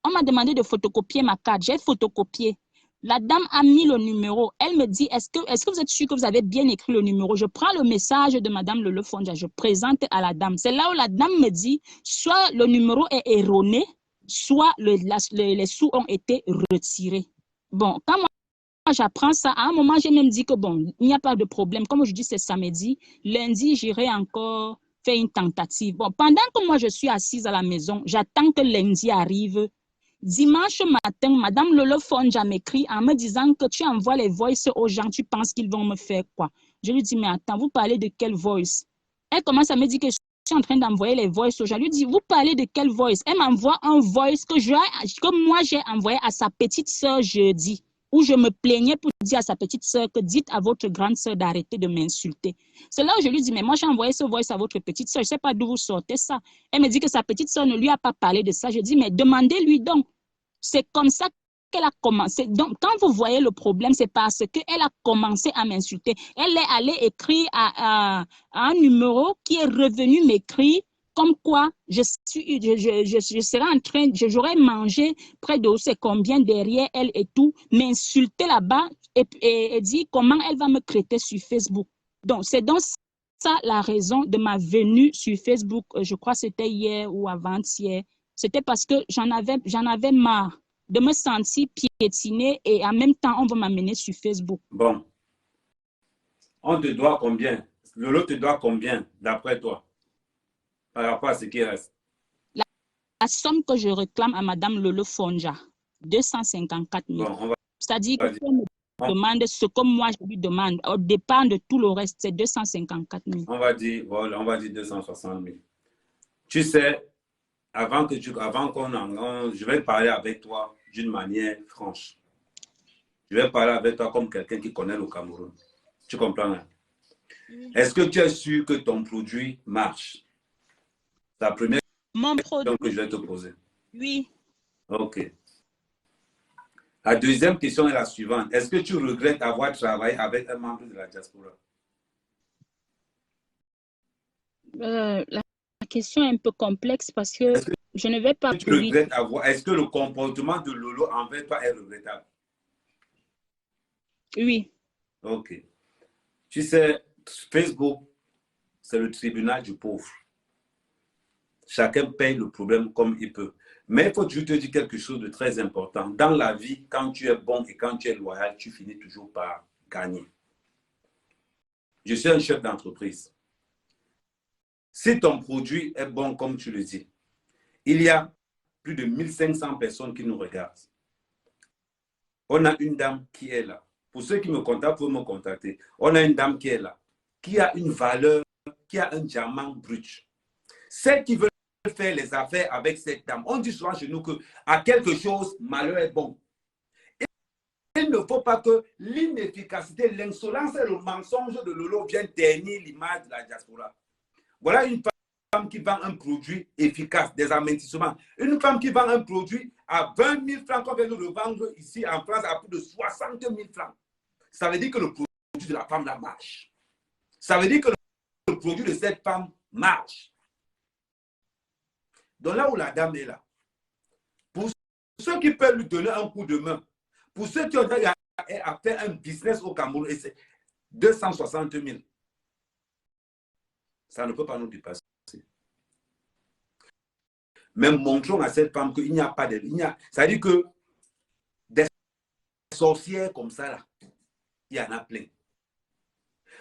On m'a demandé de photocopier ma carte. J'ai photocopié. La dame a mis le numéro. Elle me dit, est-ce que vous êtes sûr que vous avez bien écrit le numéro? Je prends le message de Madame Lolo Fonja, je présente à la dame. C'est là où la dame me dit, soit le numéro est erroné, soit les sous ont été retirés. Bon, quand moi j'apprends ça, à un moment, j'ai même dit que bon, il n'y a pas de problème. Comme je dis, c'est samedi. Lundi, j'irai encore faire une tentative. Bon, pendant que moi, je suis assise à la maison, j'attends que lundi arrive. Dimanche matin, Madame Lolo Fonja m'écrit en me disant que tu envoies les voices aux gens, tu penses qu'ils vont me faire quoi? Je lui dis, mais attends, vous parlez de quelle voice? Elle commence à me dire que je suis en train d'envoyer les voices aux gens. Je lui dis, vous parlez de quelle voice? Elle m'envoie un voice que moi j'ai envoyé à sa petite sœur jeudi, où je me plaignais pour dire à sa petite sœur que dites à votre grande sœur d'arrêter de m'insulter. C'est là où je lui dis, mais moi j'ai envoyé ce voice à votre petite sœur, je ne sais pas d'où vous sortez ça. Elle me dit que sa petite sœur ne lui a pas parlé de ça. Je dis, mais demandez-lui donc. C'est comme ça qu'elle a commencé. Donc, quand vous voyez le problème, c'est parce qu'elle a commencé à m'insulter. Elle est allée écrire à un numéro qui est revenu m'écrire comme quoi je serais en train, j'aurais mangé près de c'est combien derrière elle et tout, m'insulter là-bas et dire comment elle va me traiter sur Facebook. Donc, c'est donc ça la raison de ma venue sur Facebook. Je crois que c'était hier ou avant-hier. C'était parce que j'en avais marre de me sentir piétinée et en même temps, on va m'amener sur Facebook. Bon, on te doit combien? Lolo te doit combien, d'après toi, par rapport à ce qui reste? La somme que je réclame à Madame Lolo Fonja, 254 000. Bon, c'est-à-dire que si on me demande ce que moi je lui demande, au départ de tout le reste, c'est 254 000. On va dire, voilà, on va dire 260 000. Tu sais, je vais parler avec toi d'une manière franche. Je vais parler avec toi comme quelqu'un qui connaît le Cameroun. Tu comprends? Hein? Est-ce que tu es sûr que ton produit marche? C'est la première question que je vais te poser. Oui. Ok. La deuxième question est la suivante. Est-ce que tu regrettes avoir travaillé avec un membre de la diaspora? La question est un peu complexe parce que je ne vais pas... Est-ce que le comportement de Lolo envers toi est regrettable? Oui. Ok. Tu sais, Facebook, c'est le tribunal du pauvre. Chacun paye le problème comme il peut. Mais il faut que je te dise quelque chose de très important. Dans la vie, quand tu es bon et quand tu es loyal, tu finis toujours par gagner. Je suis un chef d'entreprise. Si ton produit est bon comme tu le dis, il y a plus de 1500 personnes qui nous regardent. On a une dame qui est là. Pour ceux qui me contactent, vous me contacter. On a une dame qui est là, qui a une valeur, qui a un diamant brut. Celle qui veut faire les affaires avec cette dame, on dit souvent chez nous que à quelque chose, malheur est bon. Il ne faut pas que l'inefficacité, l'insolence et le mensonge de Lolo viennent ternir l'image de la diaspora. Voilà une femme qui vend un produit efficace, des amortissements. Une femme qui vend un produit à 20 000 francs, qu'on vient de le vendre ici en France à plus de 60 000 francs. Ça veut dire que le produit de la femme là marche. Ça veut dire que le produit de cette femme marche. Donc là où la dame est là, pour ceux qui peuvent lui donner un coup de main, pour ceux qui ont déjà fait un business au Cameroun, c'est 260 000. Ça ne peut pas nous dépasser. Mais montrons à cette femme qu'il n'y a pas de... Ça veut dire que des sorcières comme ça, là, il y en a plein.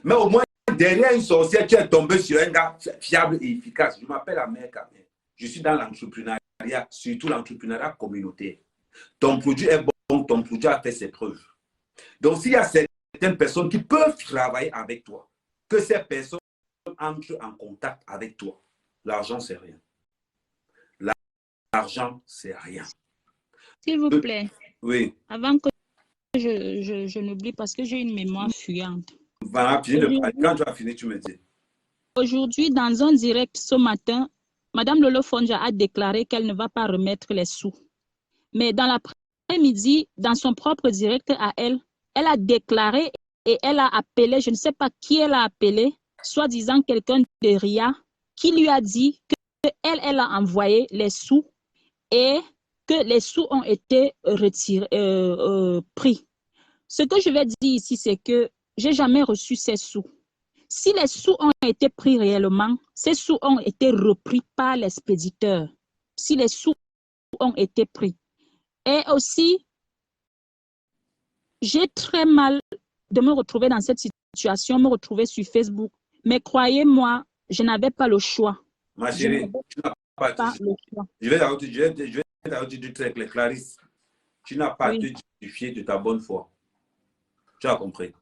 Mais au moins, derrière une sorcière, tu es tombé sur un gars fiable et efficace. Je m'appelle Ahmed Kamel. Je suis dans l'entrepreneuriat, surtout l'entrepreneuriat communautaire. Ton produit est bon, ton produit a fait ses preuves. Donc, s'il y a certaines personnes qui peuvent travailler avec toi, que ces personnes entrent en contact avec toi, l'argent, c'est rien. L'argent, c'est rien. S'il vous plaît. Oui. Avant que je n'oublie parce que j'ai une mémoire fuyante. Voilà, quand tu as fini, tu me dis. Aujourd'hui, dans un direct ce matin, Madame Lolo Fonja a déclaré qu'elle ne va pas remettre les sous. Mais dans l'après-midi, dans son propre direct à elle, elle a déclaré et elle a appelé, je ne sais pas qui elle a appelé, soi-disant quelqu'un de RIA, qui lui a dit qu'elle a envoyé les sous et que les sous ont été retirés, pris. Ce que je vais dire ici, c'est que j'ai jamais reçu ces sous. Si les sous ont été pris réellement, ces sous ont été repris par l'expéditeur. Si les sous ont été pris. Et aussi, j'ai très mal de me retrouver dans cette situation, me retrouver sur Facebook. Mais croyez-moi, je n'avais pas le choix. Ma chérie, tu n'as pas le choix. Je vais t'ajouter très clair, Clarisse. Tu n'as pas à te justifier de ta bonne foi. Tu as compris.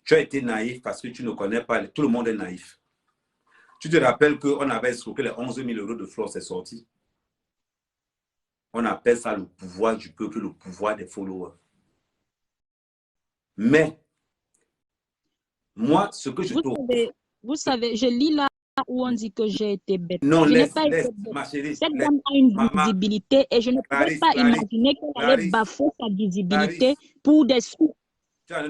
Tu as été naïf parce que tu ne connais pas. Tout le monde est naïf. Tu te rappelles qu'on avait escroqué les 11 000 euros de Flore, c'est sorti. On appelle ça le pouvoir du peuple, le pouvoir des followers. Mais, moi, ce que je te... Vous savez, je lis là où on dit que j'ai été bête. Non, je laisse, pas été bête. ma chérie. Cette dame a une visibilité et je ne pouvais pas imaginer qu'elle allait bafouer sa visibilité pour des sous. Tu as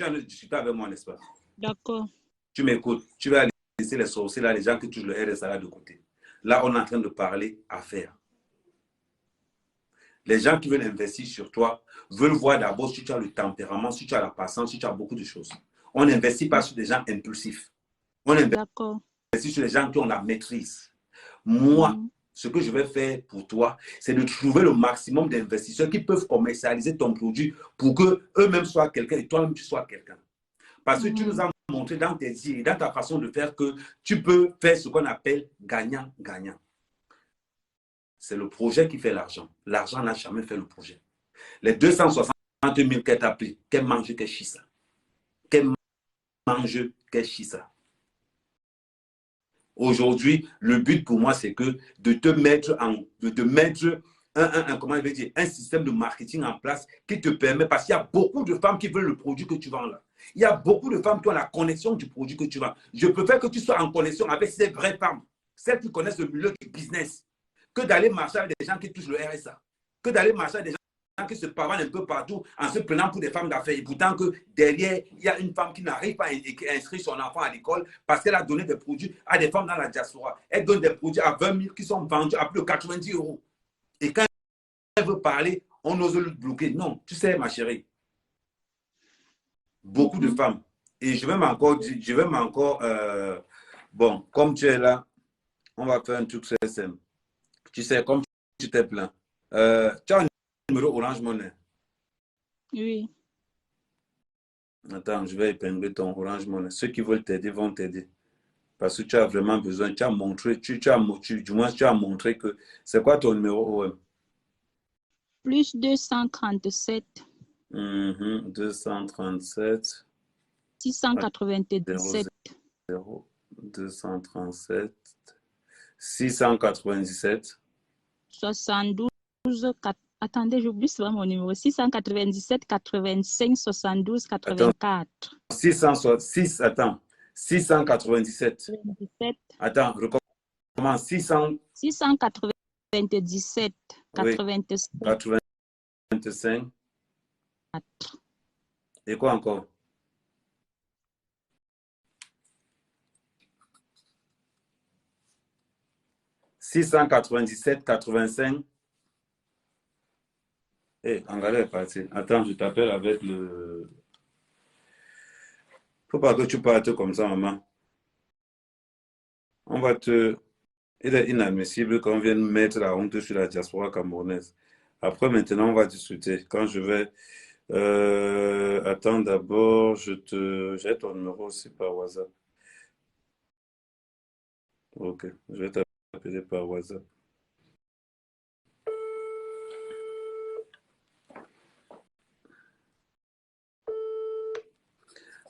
de discuter avec moi, n'est-ce pas? D'accord. Tu m'écoutes. Tu vas laisser les sorciers là, les gens qui touchent le RSA là de côté. Là, on est en train de parler affaires. Les gens qui veulent investir sur toi veulent voir d'abord si tu as le tempérament, si tu as la patience, si tu as beaucoup de choses. On n'investit pas sur des gens impulsifs. On investit sur les gens qui ont la maîtrise. Moi, ce que je vais faire pour toi, c'est de trouver le maximum d'investisseurs qui peuvent commercialiser ton produit pour qu'eux-mêmes soient quelqu'un et toi-même tu sois quelqu'un. Parce que tu nous as montré dans tes idées, dans ta façon de faire que tu peux faire ce qu'on appelle gagnant-gagnant. C'est le projet qui fait l'argent. L'argent n'a jamais fait le projet. Les 260 000 qu'elle t'a pris, qu'elle mange, qu'elle chie ça. Qu'elle mange, qu'elle chie ça. Aujourd'hui, le but pour moi, c'est que de te mettre comment je vais dire, un système de marketing en place qui te permet, parce qu'il y a beaucoup de femmes qui veulent le produit que tu vends là. Il y a beaucoup de femmes qui ont la connexion du produit que tu vends. Je préfère que tu sois en connexion avec ces vraies femmes, celles qui connaissent le milieu du business, que d'aller marcher avec des gens qui touchent le RSA, que d'aller marcher avec des gens qui se pavanent un peu partout en se prenant pour des femmes d'affaires. Et pourtant que derrière, il y a une femme qui n'arrive pas à inscrire son enfant à l'école parce qu'elle a donné des produits à des femmes dans la diaspora. Elle donne des produits à 20 000 qui sont vendus à plus de 90 euros. Et quand elle veut parler, on ose le bloquer. Non, tu sais, ma chérie, beaucoup de femmes. Et je vais m'encore, bon, comme tu es là, on va faire un truc très simple. Tu sais, comme tu t'es plaint, tu as un numéro Orange Money? Oui. Attends, je vais épingler ton Orange Money. Ceux qui veulent t'aider vont t'aider. Parce que tu as vraiment besoin, tu as montré, du moins tu as montré que... C'est quoi ton numéro OM? Plus 237. 237. 697. 237. 697. 72. Attendez, j'oublie souvent mon numéro. 697 85 72 84. 697. Attends, recommence. 697 85. 85. Et quoi encore? « 697 85. Eh, Angala est parti. Attends, je t'appelle avec le... Faut pas que tu partes comme ça, maman. On va te... Il est inadmissible qu'on vienne mettre la honte sur la diaspora camerounaise. Après, maintenant, on va discuter. Quand je vais... attends, d'abord, j'ai ton numéro aussi par WhatsApp. Ok, je vais t'appeler par WhatsApp.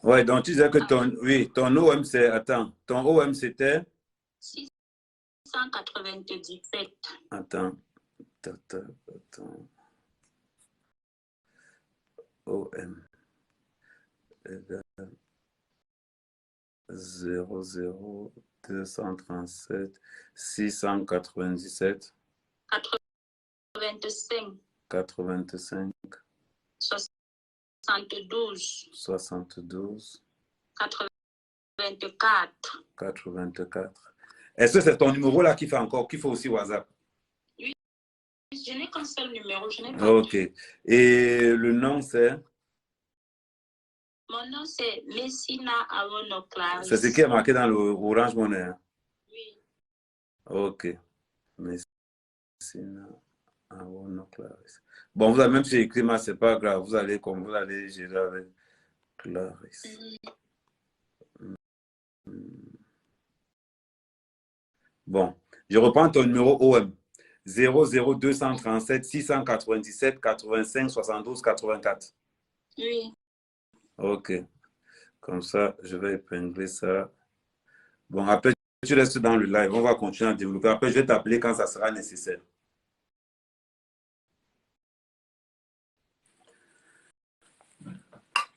Ouais, donc tu disais que ton OM, c'est... Attends, ton OM, c'était... 697. Attends. OM égale 00 237 697 85 85 72 72 84. 84. Est-ce que c'est ton numéro là qui fait aussi WhatsApp? Je n'ai qu'un seul numéro, je n'ai pas. Ok. Et le nom, c'est? Mon nom, c'est Messina Awono Clarisse. C'est ce qui est marqué dans le Orange Money. Hein? Oui. Ok. Messina Awono Clarisse. Bon, vous avez même si écrit, mais c'est pas grave. Vous allez gérer avec Clarisse. Bon, je reprends ton numéro OM. 00237 697 85 72 84. Oui. Ok. Comme ça, je vais épingler ça. Bon, après, tu restes dans le live. On va continuer à développer. Après, je vais t'appeler quand ça sera nécessaire.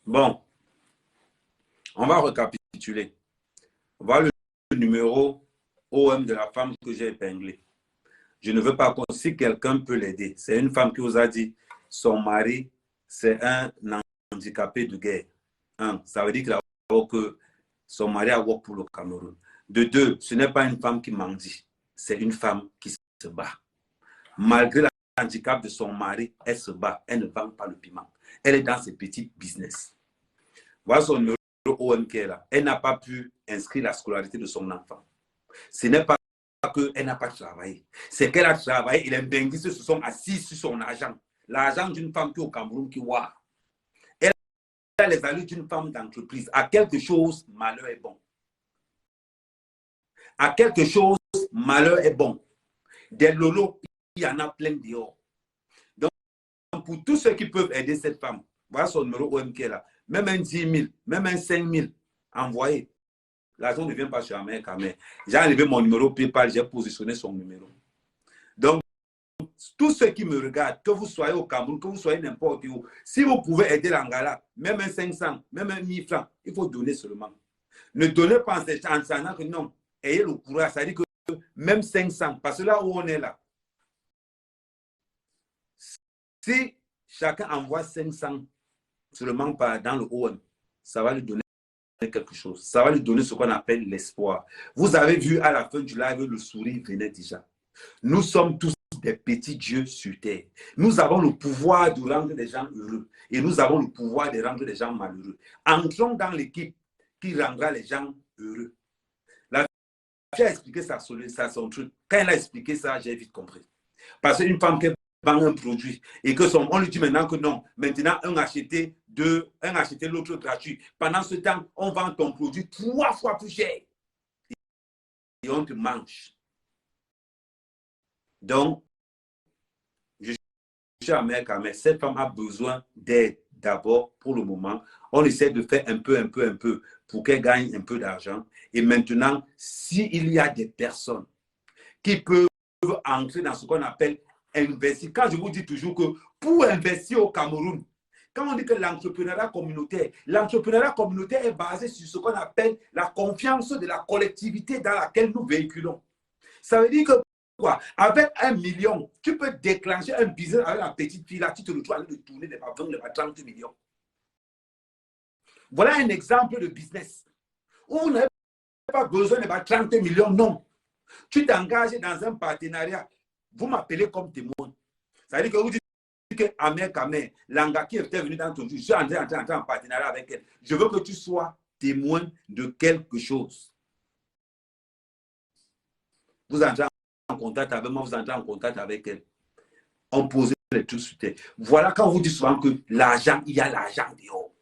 Bon. On va récapituler. Voilà le numéro OM de la femme que j'ai épinglée. Je ne veux pas qu'on, si quelqu'un peut l'aider. C'est une femme qui vous a dit son mari, c'est un handicapé de guerre. Un, ça veut dire qu'il a que son mari a work pour le Cameroun. De deux, ce n'est pas une femme qui mendie. C'est une femme qui se bat. Malgré l'handicap de son mari, elle se bat. Elle ne vend pas le piment. Elle est dans ses petits business. Voilà son numéro OM qui est là. Elle n'a pas pu inscrire la scolarité de son enfant. Ce n'est pas qu'elle n'a pas travaillé. C'est qu'elle a travaillé et les benguistes se sont assis sur son argent. L'argent d'une femme qui est au Cameroun qui voit. Elle a les allures d'une femme d'entreprise. À quelque chose, malheur est bon. À quelque chose, malheur est bon. Des lolos, il y en a plein dehors. Donc, pour tous ceux qui peuvent aider cette femme, voilà son numéro OM qui est là. Même un 10 000, même un 5 000, envoyez. L'argent ne vient pas chez Ahmed Kamé. J'ai enlevé mon numéro PayPal, j'ai positionné son numéro. Donc, tous ceux qui me regardent, que vous soyez au Cameroun, que vous soyez n'importe où, si vous pouvez aider l'Angala, même un 500, même un 1000 francs, il faut donner seulement. Ne donnez pas en sachant que non, ayez le courage, ça dit que même 500, parce que là où on est là, si chacun envoie 500 seulement dans le OM, ça va lui donner quelque chose. Ça va lui donner ce qu'on appelle l'espoir. Vous avez vu à la fin du live, le sourire venait déjà. Nous sommes tous des petits dieux sur terre. Nous avons le pouvoir de rendre les gens heureux et nous avons le pouvoir de rendre les gens malheureux. Entrons dans l'équipe qui rendra les gens heureux. La fille a expliqué ça, son truc. Quand elle a expliqué ça, j'ai vite compris. Parce qu'une femme qui vend un produit et que on lui dit maintenant que non, maintenant un acheté l'autre gratuit. Pendant ce temps, on vend ton produit 3 fois plus cher et on te mange. Donc, je suis à Merka, mais cette femme a besoin d'aide d'abord pour le moment. On essaie de faire un peu pour qu'elle gagne un peu d'argent. Et maintenant, s'il y a des personnes qui peuvent entrer dans ce qu'on appelle investir. Quand je vous dis toujours que pour investir au Cameroun, quand on dit que l'entrepreneuriat communautaire est basé sur ce qu'on appelle la confiance de la collectivité dans laquelle nous véhiculons. Ça veut dire que quoi? Avec 1 million, tu peux déclencher un business avec la petite fille là, tu te retrouves à de tourner des 20, des 30 millions. Voilà un exemple de business où vous n'avez pas besoin de 30 millions, non. Tu t'engages dans un partenariat. Vous m'appelez comme témoin. Ça veut dire que vous dites que Ahmed Kamé, Langa qui était venu dans ton jeu, je suis en train en partenariat avec elle. Je veux que tu sois témoin de quelque chose. Vous entrez en contact avec moi, vous entrez en contact avec elle. On pose les trucs sur terre. Voilà quand on vous dit souvent que l'argent, il y a l'argent dehors.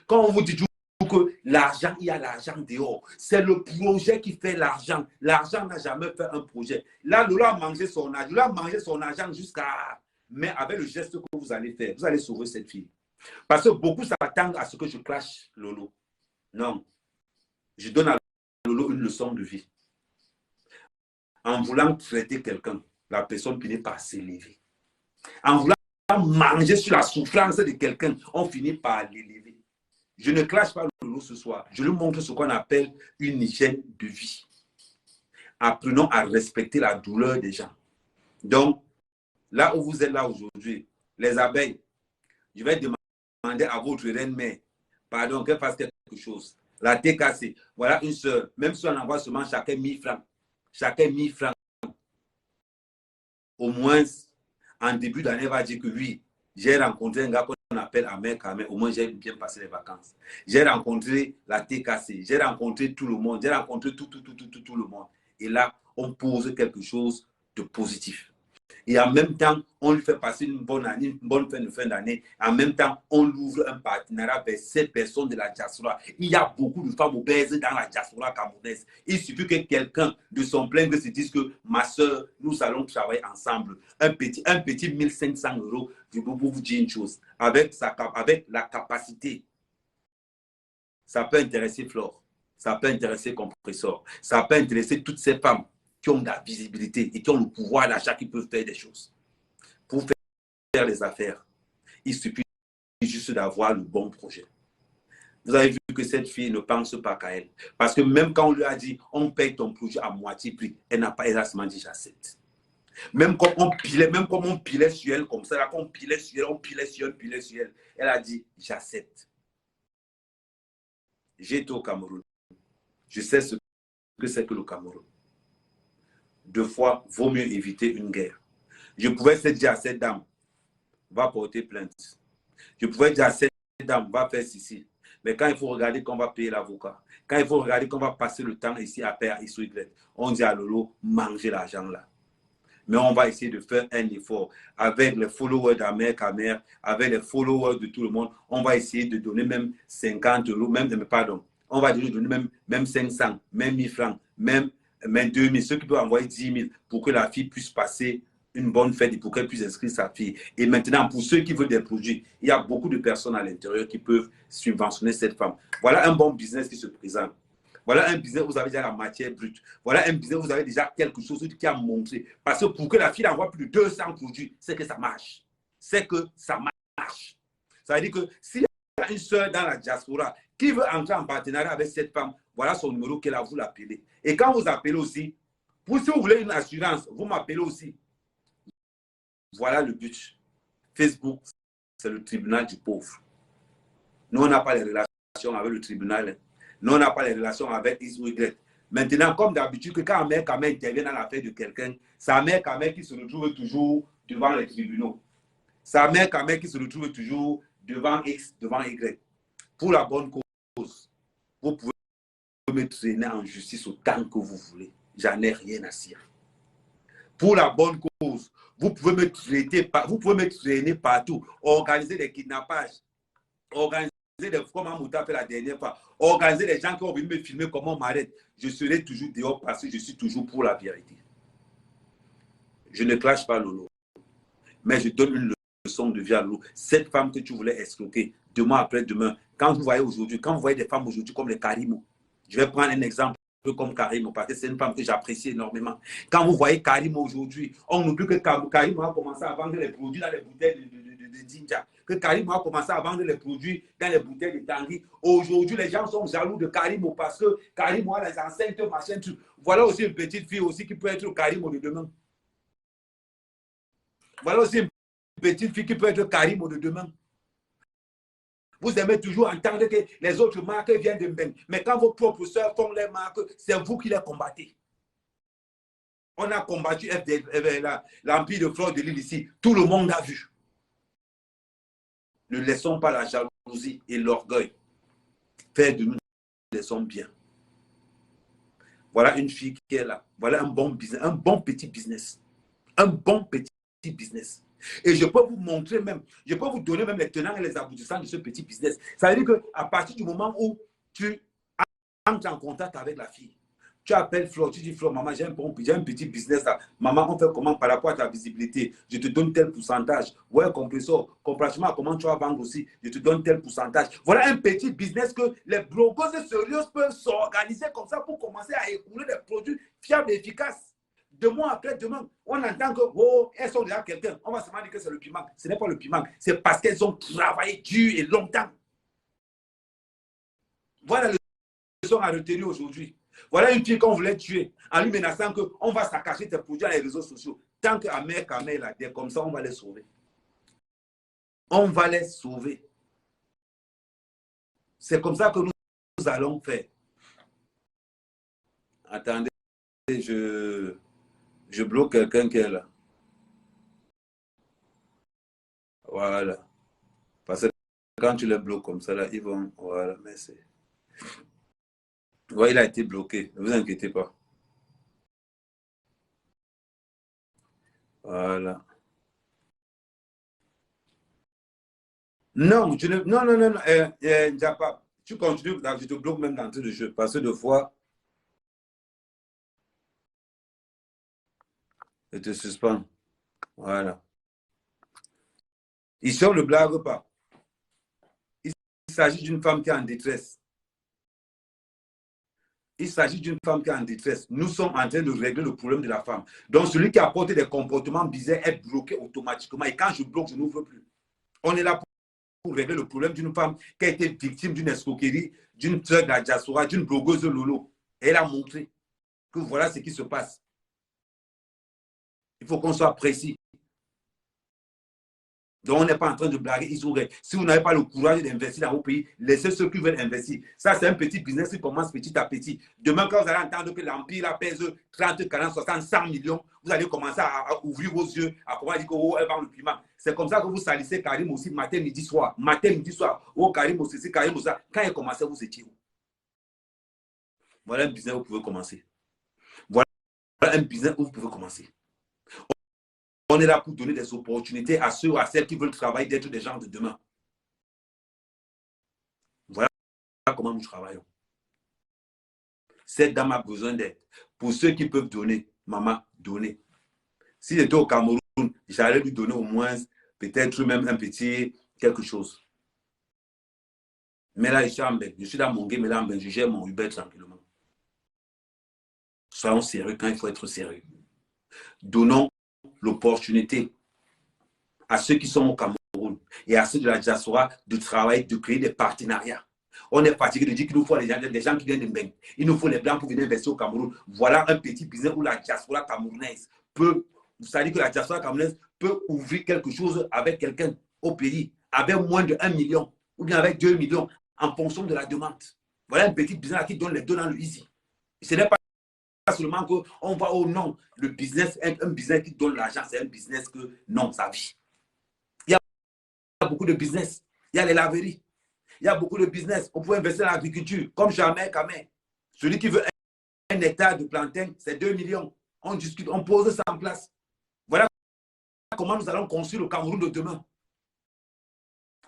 Quand on vous dit que l'argent, il y a l'argent dehors. C'est le projet qui fait l'argent. L'argent n'a jamais fait un projet. Là, Lola a mangé son argent. Lola a mangé son argent jusqu'à... Mais avec le geste que vous allez faire, vous allez sauver cette fille. Parce que beaucoup s'attendent à ce que je clash Lolo. Non. Je donne à Lolo une leçon de vie. En voulant traiter quelqu'un, la personne finit par s'élever. En voulant manger sur la souffrance de quelqu'un, on finit par l'élever. Je ne clash pas Lolo ce soir. Je lui montre ce qu'on appelle une hygiène de vie. Apprenons à respecter la douleur des gens. Donc, là où vous êtes là aujourd'hui, les abeilles, je vais demander à votre reine-mère, pardon, qu'elle fasse quelque chose. La TKC, voilà une soeur, même si on envoie seulement chacun 1000 francs, chacun 1000 francs, au moins en début d'année, elle va dire que oui, j'ai rencontré un gars qu'on appelle Ahmed Kamé, au moins j'ai bien passé les vacances. J'ai rencontré la TKC, j'ai rencontré tout le monde, j'ai rencontré tout le monde. Et là, on pose quelque chose de positif. Et en même temps, on lui fait passer une bonne année, une bonne fin d'année. En même temps, on ouvre un partenariat avec ces personnes de la diaspora. Il y a beaucoup de femmes obèses dans la diaspora camerounaise. Il suffit que quelqu'un de son plein gré se dise que ma soeur, nous allons travailler ensemble. Un petit 1500 €, je peux vous dire une chose. Avec la capacité, ça peut intéresser Flore, ça peut intéresser Compressor, ça peut intéresser toutes ces femmes qui ont de la visibilité et qui ont le pouvoir d'achat, qui peuvent faire des choses. Pour faire les affaires, il suffit juste d'avoir le bon projet. Vous avez vu que cette fille ne pense pas qu'à elle. Parce que même quand on lui a dit, on paye ton projet à moitié prix, elle n'a pas exactement dit j'accepte. Même comme on pilait sur elle comme ça, là, on pilait sur elle, elle a dit j'accepte. J'ai été au Cameroun. Je sais ce que c'est que le Cameroun. 2 fois, vaut mieux éviter une guerre. Je pouvais se dire à cette dame, va porter plainte. Je pouvais dire à cette dame, va faire ceci. Mais quand il faut regarder qu'on va payer l'avocat, quand il faut regarder qu'on va passer le temps ici à faire X ou Y, on dit à Lolo, mangez l'argent là. Mais on va essayer de faire un effort avec les followers d'Ahmed Kamé, avec les followers de tout le monde. On va essayer de donner même 50 €, on va donner même 500, même 1000 francs, même 2000, ceux qui peuvent envoyer 10 000 pour que la fille puisse passer une bonne fête et pour qu'elle puisse inscrire sa fille. Et maintenant, pour ceux qui veulent des produits, il y a beaucoup de personnes à l'intérieur qui peuvent subventionner cette femme. Voilà un bon business qui se présente. Voilà un business où vous avez déjà la matière brute. Voilà un business où vous avez déjà quelque chose qui a montré. Parce que pour que la fille envoie plus de 200 produits, c'est que ça marche. C'est que ça marche. Ça veut dire que s'il y a une soeur dans la diaspora qui veut entrer en partenariat avec cette femme, voilà son numéro qu'elle a, vous l'appelez. Et quand vous appelez aussi, pour si vous voulez une assurance, vous m'appelez aussi. Voilà le but. Facebook, c'est le tribunal du pauvre. Nous, on n'a pas les relations avec le tribunal. Nous, on n'a pas les relations avec X ou Y. Maintenant, comme d'habitude, que quand Ahmed Kamé intervient dans l'affaire de quelqu'un, c'est Ahmed Kamé qui se retrouve toujours devant les tribunaux. C'est Ahmed Kamé qui se retrouve toujours devant X, devant Y. Pour la bonne cause, vous pouvez me traîner en justice autant que vous voulez. J'en ai rien à cirer. Pour la bonne cause, vous pouvez me traîner partout, organiser des kidnappages, organiser comme Amouta fait la dernière fois, organiser les gens qui ont venus me filmer comment on m'arrête. Je serai toujours dehors parce que je suis toujours pour la vérité. Je ne clash pas Lolo, mais je donne une leçon de vie à Lolo. Cette femme que tu voulais escroquer, demain après demain, quand vous voyez aujourd'hui, quand vous voyez des femmes aujourd'hui comme les Karimo, je vais prendre un exemple comme Karimo, parce que c'est une femme que j'apprécie énormément. Quand vous voyez Karimo aujourd'hui, on oublie que Karimo a commencé à vendre les produits dans les bouteilles de Jinja, que Karimo a commencé à vendre les produits dans les bouteilles de Tanguy. Aujourd'hui, les gens sont jaloux de Karimo parce que Karimo a les enceintes, machin, tout. Voilà aussi une petite fille aussi qui peut être Karimo de demain. Voilà aussi une petite fille qui peut être Karimo de demain. Vous aimez toujours entendre que les autres marques viennent de même. Mais quand vos propres soeurs font les marques, c'est vous qui les combattez. On a combattu l'empire de Flore de Lille ici. Tout le monde a vu. Ne laissons pas la jalousie et l'orgueil faire de nous des hommes bien. Voilà une fille qui est là. Voilà un bon business, un bon petit business. Un bon petit business. Et je peux vous montrer même, je peux vous donner même les tenants et les aboutissants de ce petit business. Ça veut dire qu'à partir du moment où tu entres en contact avec la fille, tu appelles Flore, tu dis Flore, maman, j'ai un petit business là. Maman, on fait comment par rapport à ta visibilité? Je te donne tel pourcentage. Ouais, compresseur, comparativement à comment tu vas vendre aussi, je te donne tel pourcentage. Voilà un petit business que les brokers sérieux peuvent s'organiser comme ça pour commencer à écouler des produits fiables et efficaces. De mois après demain, on entend que oh, elles sont déjà quelqu'un. On va se dire que c'est le piment. Ce n'est pas le piment. C'est parce qu'elles ont travaillé dur et longtemps. Voilà le leçon à retenir aujourd'hui. Voilà une fille qu'on voulait tuer en lui menaçant qu'on va saccager tes produits dans les réseaux sociaux. Tant qu'Ahmed Kamé est là, comme ça, on va les sauver. On va les sauver. C'est comme ça que nous allons faire. Attendez, je bloque quelqu'un qui est là. Voilà. Parce que quand tu les bloques comme ça, là, ils vont... Voilà, merci. Ouais, il a été bloqué. Ne vous inquiétez pas. Voilà. Non, non, non, non, non, Japa, tu continues, je te bloque même d'entrée de jeu. Parce que deux fois, je te suspends. Voilà. Ici, on ne blague pas. Il s'agit d'une femme qui est en détresse. Il s'agit d'une femme qui est en détresse. Nous sommes en train de régler le problème de la femme. Donc, celui qui apporte des comportements bizarres est bloqué automatiquement. Et quand je bloque, je n'ouvre plus. On est là pour régler le problème d'une femme qui a été victime d'une escroquerie, d'une sœur de la diaspora, d'une blogueuse Lolo. Et elle a montré que voilà ce qui se passe. Il faut qu'on soit précis. Donc, on n'est pas en train de blaguer. Si vous n'avez pas le courage d'investir dans vos pays, laissez ceux qui veulent investir. Ça, c'est un petit business qui commence petit à petit. Demain, quand vous allez entendre que l'Empire pèse 30, 40, 60, 100 millions, vous allez commencer à ouvrir vos yeux, à commencer à dire qu'elle vend le piment. C'est comme ça que vous salissez Karim aussi matin, midi, soir. Matin, midi, soir. Oh, Karim aussi, Karim aussi. Quand il commençait, vous étiez où? Voilà un business où vous pouvez commencer. Voilà un business où vous pouvez commencer. On est là pour donner des opportunités à ceux ou à celles qui veulent travailler, d'être des gens de demain. Voilà comment nous travaillons. Cette dame a besoin d'aide. Pour ceux qui peuvent donner, maman, donnez. Si j'étais au Cameroun, j'allais lui donner au moins, peut-être même un petit quelque chose. Mais là, je suis dans mon game, mais là, je gère mon Uber tranquillement. Soyons sérieux quand il faut être sérieux. Donnons l'opportunité à ceux qui sont au Cameroun et à ceux de la diaspora de travailler, de créer des partenariats. On est fatigué de dire qu'il nous faut des gens qui viennent de Mbeng. Il nous faut les Blancs pour venir investir au Cameroun. Voilà un petit business où la diaspora camerounaise peut, ça dit que la diaspora camerounaise peut ouvrir quelque chose avec quelqu'un au pays, avec moins de 1 million ou bien avec 2 millions en fonction de la demande. Voilà un petit business qui donne les deux dans le easy. Ce n'est pas seulement qu'on va au non. Le business, un business qui donne l'argent, c'est un business que non, ça vit. Il y a beaucoup de business. Il y a les laveries. Il y a beaucoup de business. On peut investir dans l'agriculture, comme jamais, Kamé. Celui qui veut 1 hectare de plantain, c'est 2 millions. On discute, on pose ça en place. Voilà comment nous allons construire le Cameroun de demain.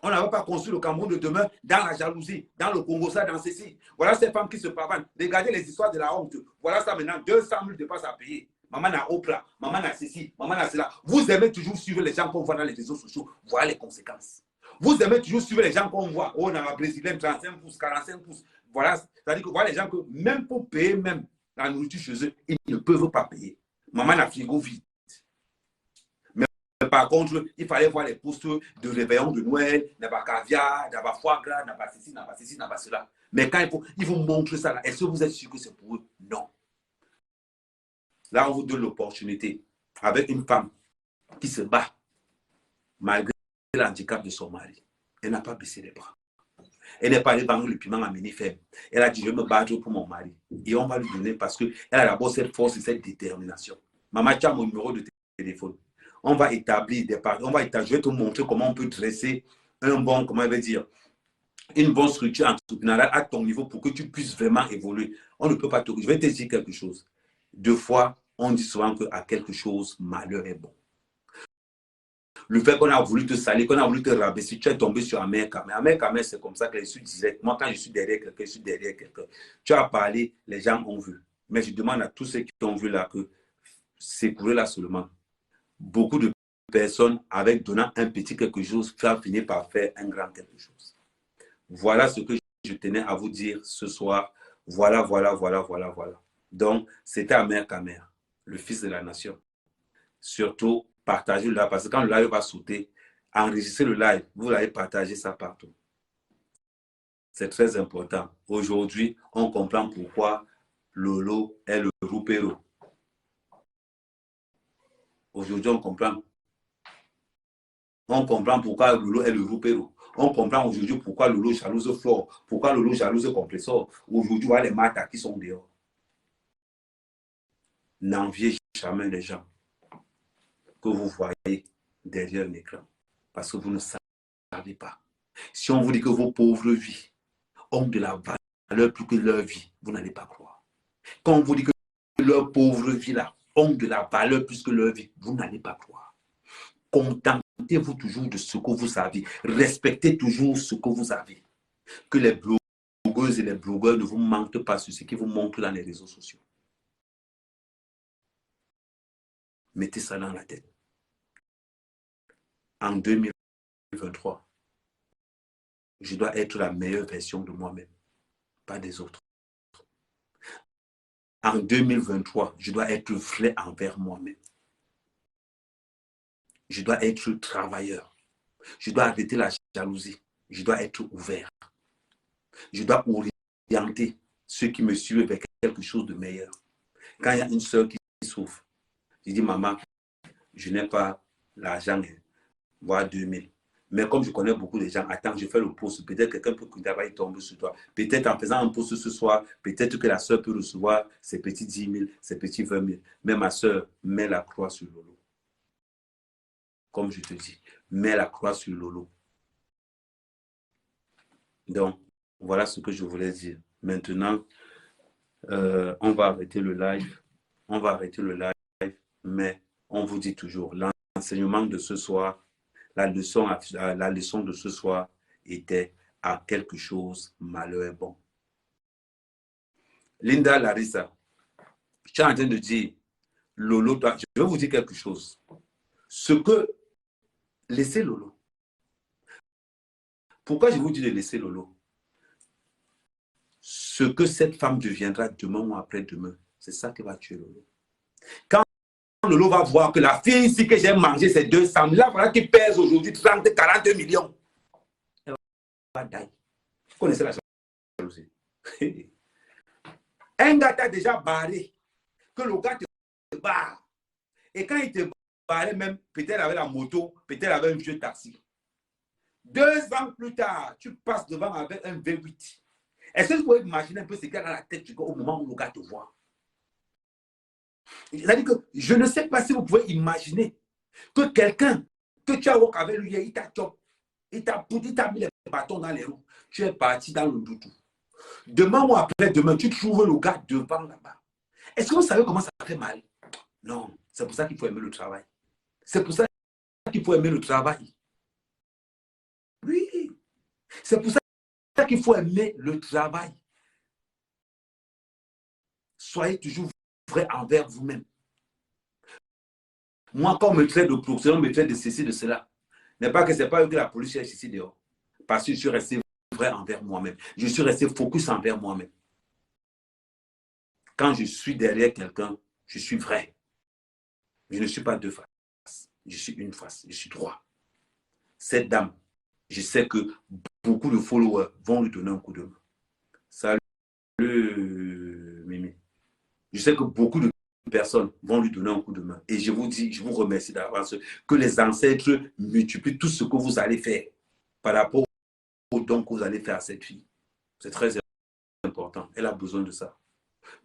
On n'avait pas construit le Cameroun de demain dans la jalousie, dans le Congo, ça, dans ceci. Voilà ces femmes qui se pavanent. Regardez les histoires de la honte. Voilà ça maintenant, 200 000 dépenses à payer. Maman n'a Oprah, maman n'a ceci, maman n'a cela. Vous aimez toujours suivre les gens qu'on voit dans les réseaux sociaux. Voilà les conséquences. Vous aimez toujours suivre les gens qu'on voit. Oh, on a un Brésilien 35 pouces, 45 pouces. Voilà, c'est-à-dire que voilà les gens que même pour payer même la nourriture chez eux, ils ne peuvent pas payer. Maman n'a frigo vide. Par contre, il fallait voir les postes de réveillon de Noël, n'a pas caviar, n'a pas foie gras, n'a pas ceci, n'a pas ceci, n'a pas cela. Mais quand ils vous montrent ça, est-ce que vous êtes sûr que c'est pour eux? Non. Là, on vous donne l'opportunité avec une femme qui se bat malgré l'handicap de son mari. Elle n'a pas baissé les bras. Elle n'est pas allée vendre le piment à mini-ferme. Elle a dit, je vais me battre pour mon mari. Et on va lui donner parce qu'elle a d'abord cette force et cette détermination. Maman, tu as mon numéro de téléphone. On va établir des parties. Je vais te montrer comment on peut dresser un bon, comment je vais dire, une bonne structure entrepreneuriale à ton niveau pour que tu puisses vraiment évoluer. On ne peut pas te... Je vais te dire quelque chose. Deux fois, on dit souvent qu'à quelque chose, malheur est bon. Le fait qu'on a voulu te salir, qu'on a voulu te rabaisser, tu es tombé sur Amer Kamé. Amer Kamé, c'est comme ça que je suis direct. Moi, quand je suis derrière quelqu'un, je suis derrière quelqu'un. Tu as parlé, les gens ont vu. Mais je demande à tous ceux qui ont vu là que c'est pour eux là seulement. Beaucoup de personnes, avec donnant un petit quelque chose, finir par faire un grand quelque chose. Voilà ce que je tenais à vous dire ce soir. Voilà. Donc, c'était Amer Kamé, le fils de la nation. Surtout, partagez le live, parce que quand le live va sauter, enregistrez le live, vous allez partager ça partout. C'est très important. Aujourd'hui, on comprend pourquoi Lolo est le roupéro. Aujourd'hui, on comprend. On comprend pourquoi Lolo est le roupéro. On comprend aujourd'hui pourquoi Lolo jalouse Flore, pourquoi Lolo jalouse Compressor. Aujourd'hui, voilà les matas qui sont dehors. N'enviez jamais les gens que vous voyez derrière l'écran. Parce que vous ne savez pas. Si on vous dit que vos pauvres vies ont de la valeur plus que leur vie, vous n'allez pas croire. Quand on vous dit que leurs pauvres vies là ont de la valeur plus que leur vie, vous n'allez pas croire. Contentez-vous toujours de ce que vous avez. Respectez toujours ce que vous avez. Que les blogueuses et les blogueurs ne vous mentent pas sur ce qu'ils vous montrent dans les réseaux sociaux. Mettez ça dans la tête. En 2023, je dois être la meilleure version de moi-même, pas des autres. En 2023, je dois être vrai envers moi-même. Je dois être travailleur. Je dois arrêter la jalousie. Je dois être ouvert. Je dois orienter ceux qui me suivent vers quelque chose de meilleur. Quand il y a une soeur qui souffre, je dis, maman, je n'ai pas l'argent, voire 2000. Mais comme je connais beaucoup de gens, attends, je fais le poste. Peut-être quelqu'un peut qu'il tombe sur toi. Peut-être en faisant un poste ce soir, peut-être que la soeur peut recevoir ses petits 10 000, ses petits 20 000. Mais ma soeur, met la croix sur Lolo. Comme je te dis, mets la croix sur Lolo. Donc, voilà ce que je voulais dire. Maintenant, on va arrêter le live. On va arrêter le live, mais on vous dit toujours, l'enseignement de ce soir, la leçon de ce soir était à quelque chose, malheur est bon. Linda Larissa, je suis en train de dire, Lolo, je vais vous dire quelque chose. Ce que, laissez Lolo. Pourquoi je vous dis de laisser Lolo? Ce que cette femme deviendra demain ou après-demain, c'est ça qui va tuer Lolo. Quand Lolo va voir que la fille ici que j'ai mangé, c'est 200 000, là, voilà qui pèse aujourd'hui 30, 42 millions. Elle va die. Vous connaissez la jalousie. Un gars t'a déjà barré, que le gars te barre. Et quand il te barrait même, peut-être avec la moto, peut-être avec un vieux taxi. 2 ans plus tard, tu passes devant avec un V8. Est-ce que vous pouvez imaginer un peu ce qu'il y a dans la tête du gars au moment où le gars te voit? C'est-à-dire que je ne sais pas si vous pouvez imaginer que quelqu'un que tu as work avec lui, il t'a chop, il t'a mis les bâtons dans les roues. Tu es parti dans le doudou. Demain ou après-demain, tu trouves le gars devant là-bas. Est-ce que vous savez comment ça fait mal? Non, c'est pour ça qu'il faut aimer le travail. C'est pour ça qu'il faut aimer le travail. Oui, c'est pour ça qu'il faut aimer le travail. Soyez toujours vrai envers vous-même. Moi, quand on me traite de corruption, on me traite de ceci, de cela. N'est pas que ce n'est pas eux que la police cherche ici dehors. Parce que je suis resté vrai envers moi-même. Je suis resté focus envers moi-même. Quand je suis derrière quelqu'un, je suis vrai. Je ne suis pas deux faces. Je suis une face. Je suis droit. Cette dame, je sais que beaucoup de followers vont lui donner un coup de main. Salut, Mimi. Je sais que beaucoup de personnes vont lui donner un coup de main. Et je vous dis, je vous remercie d'avance que les ancêtres multiplient tout ce que vous allez faire par rapport au don que vous allez faire à cette fille. C'est très important. Elle a besoin de ça.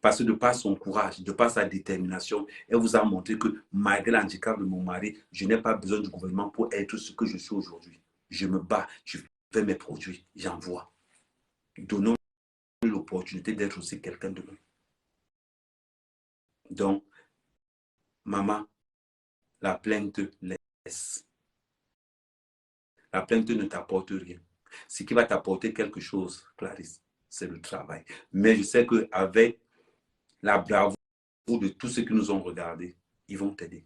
Parce que de par son courage, de par sa détermination, elle vous a montré que malgré l'handicap de mon mari, je n'ai pas besoin du gouvernement pour être ce que je suis aujourd'hui. Je me bats, je fais mes produits, j'envoie. Donnons l'opportunité d'être aussi quelqu'un de nous. Donc, maman, la plainte laisse. La plainte ne t'apporte rien. Ce qui va t'apporter quelque chose, Clarisse, c'est le travail. Mais je sais qu'avec la bravoure de tous ceux qui nous ont regardés, ils vont t'aider.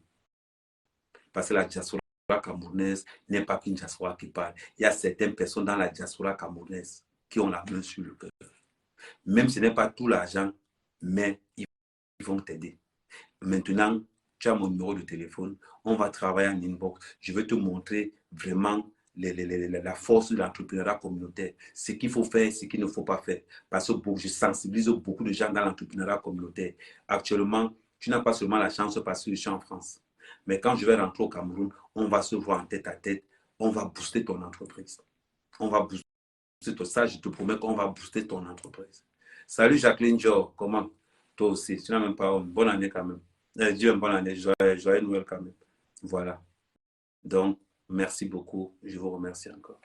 Parce que la diaspora camerounaise n'est pas qu'une diaspora qui parle. Il y a certaines personnes dans la diaspora camerounaise qui ont la main sur le cœur. Même si ce n'est pas tout l'argent, mais ils vont t'aider. Maintenant, tu as mon numéro de téléphone. On va travailler en inbox. Je vais te montrer vraiment la force de l'entrepreneuriat communautaire. Ce qu'il faut faire, ce qu'il ne faut pas faire. Parce que je sensibilise beaucoup de gens dans l'entrepreneuriat communautaire. Actuellement, tu n'as pas seulement la chance parce que je suis en France. Mais quand je vais rentrer au Cameroun, on va se voir en tête à tête. On va booster ton entreprise. On va booster tout ça. Je te promets qu'on va booster ton entreprise. Salut Jacqueline Joe, comment? Toi aussi, tu n'as même pas une bonne année quand même. Dieu, une bonne année, joyeux Noël quand même. Voilà. Donc, Merci beaucoup. Je vous remercie encore.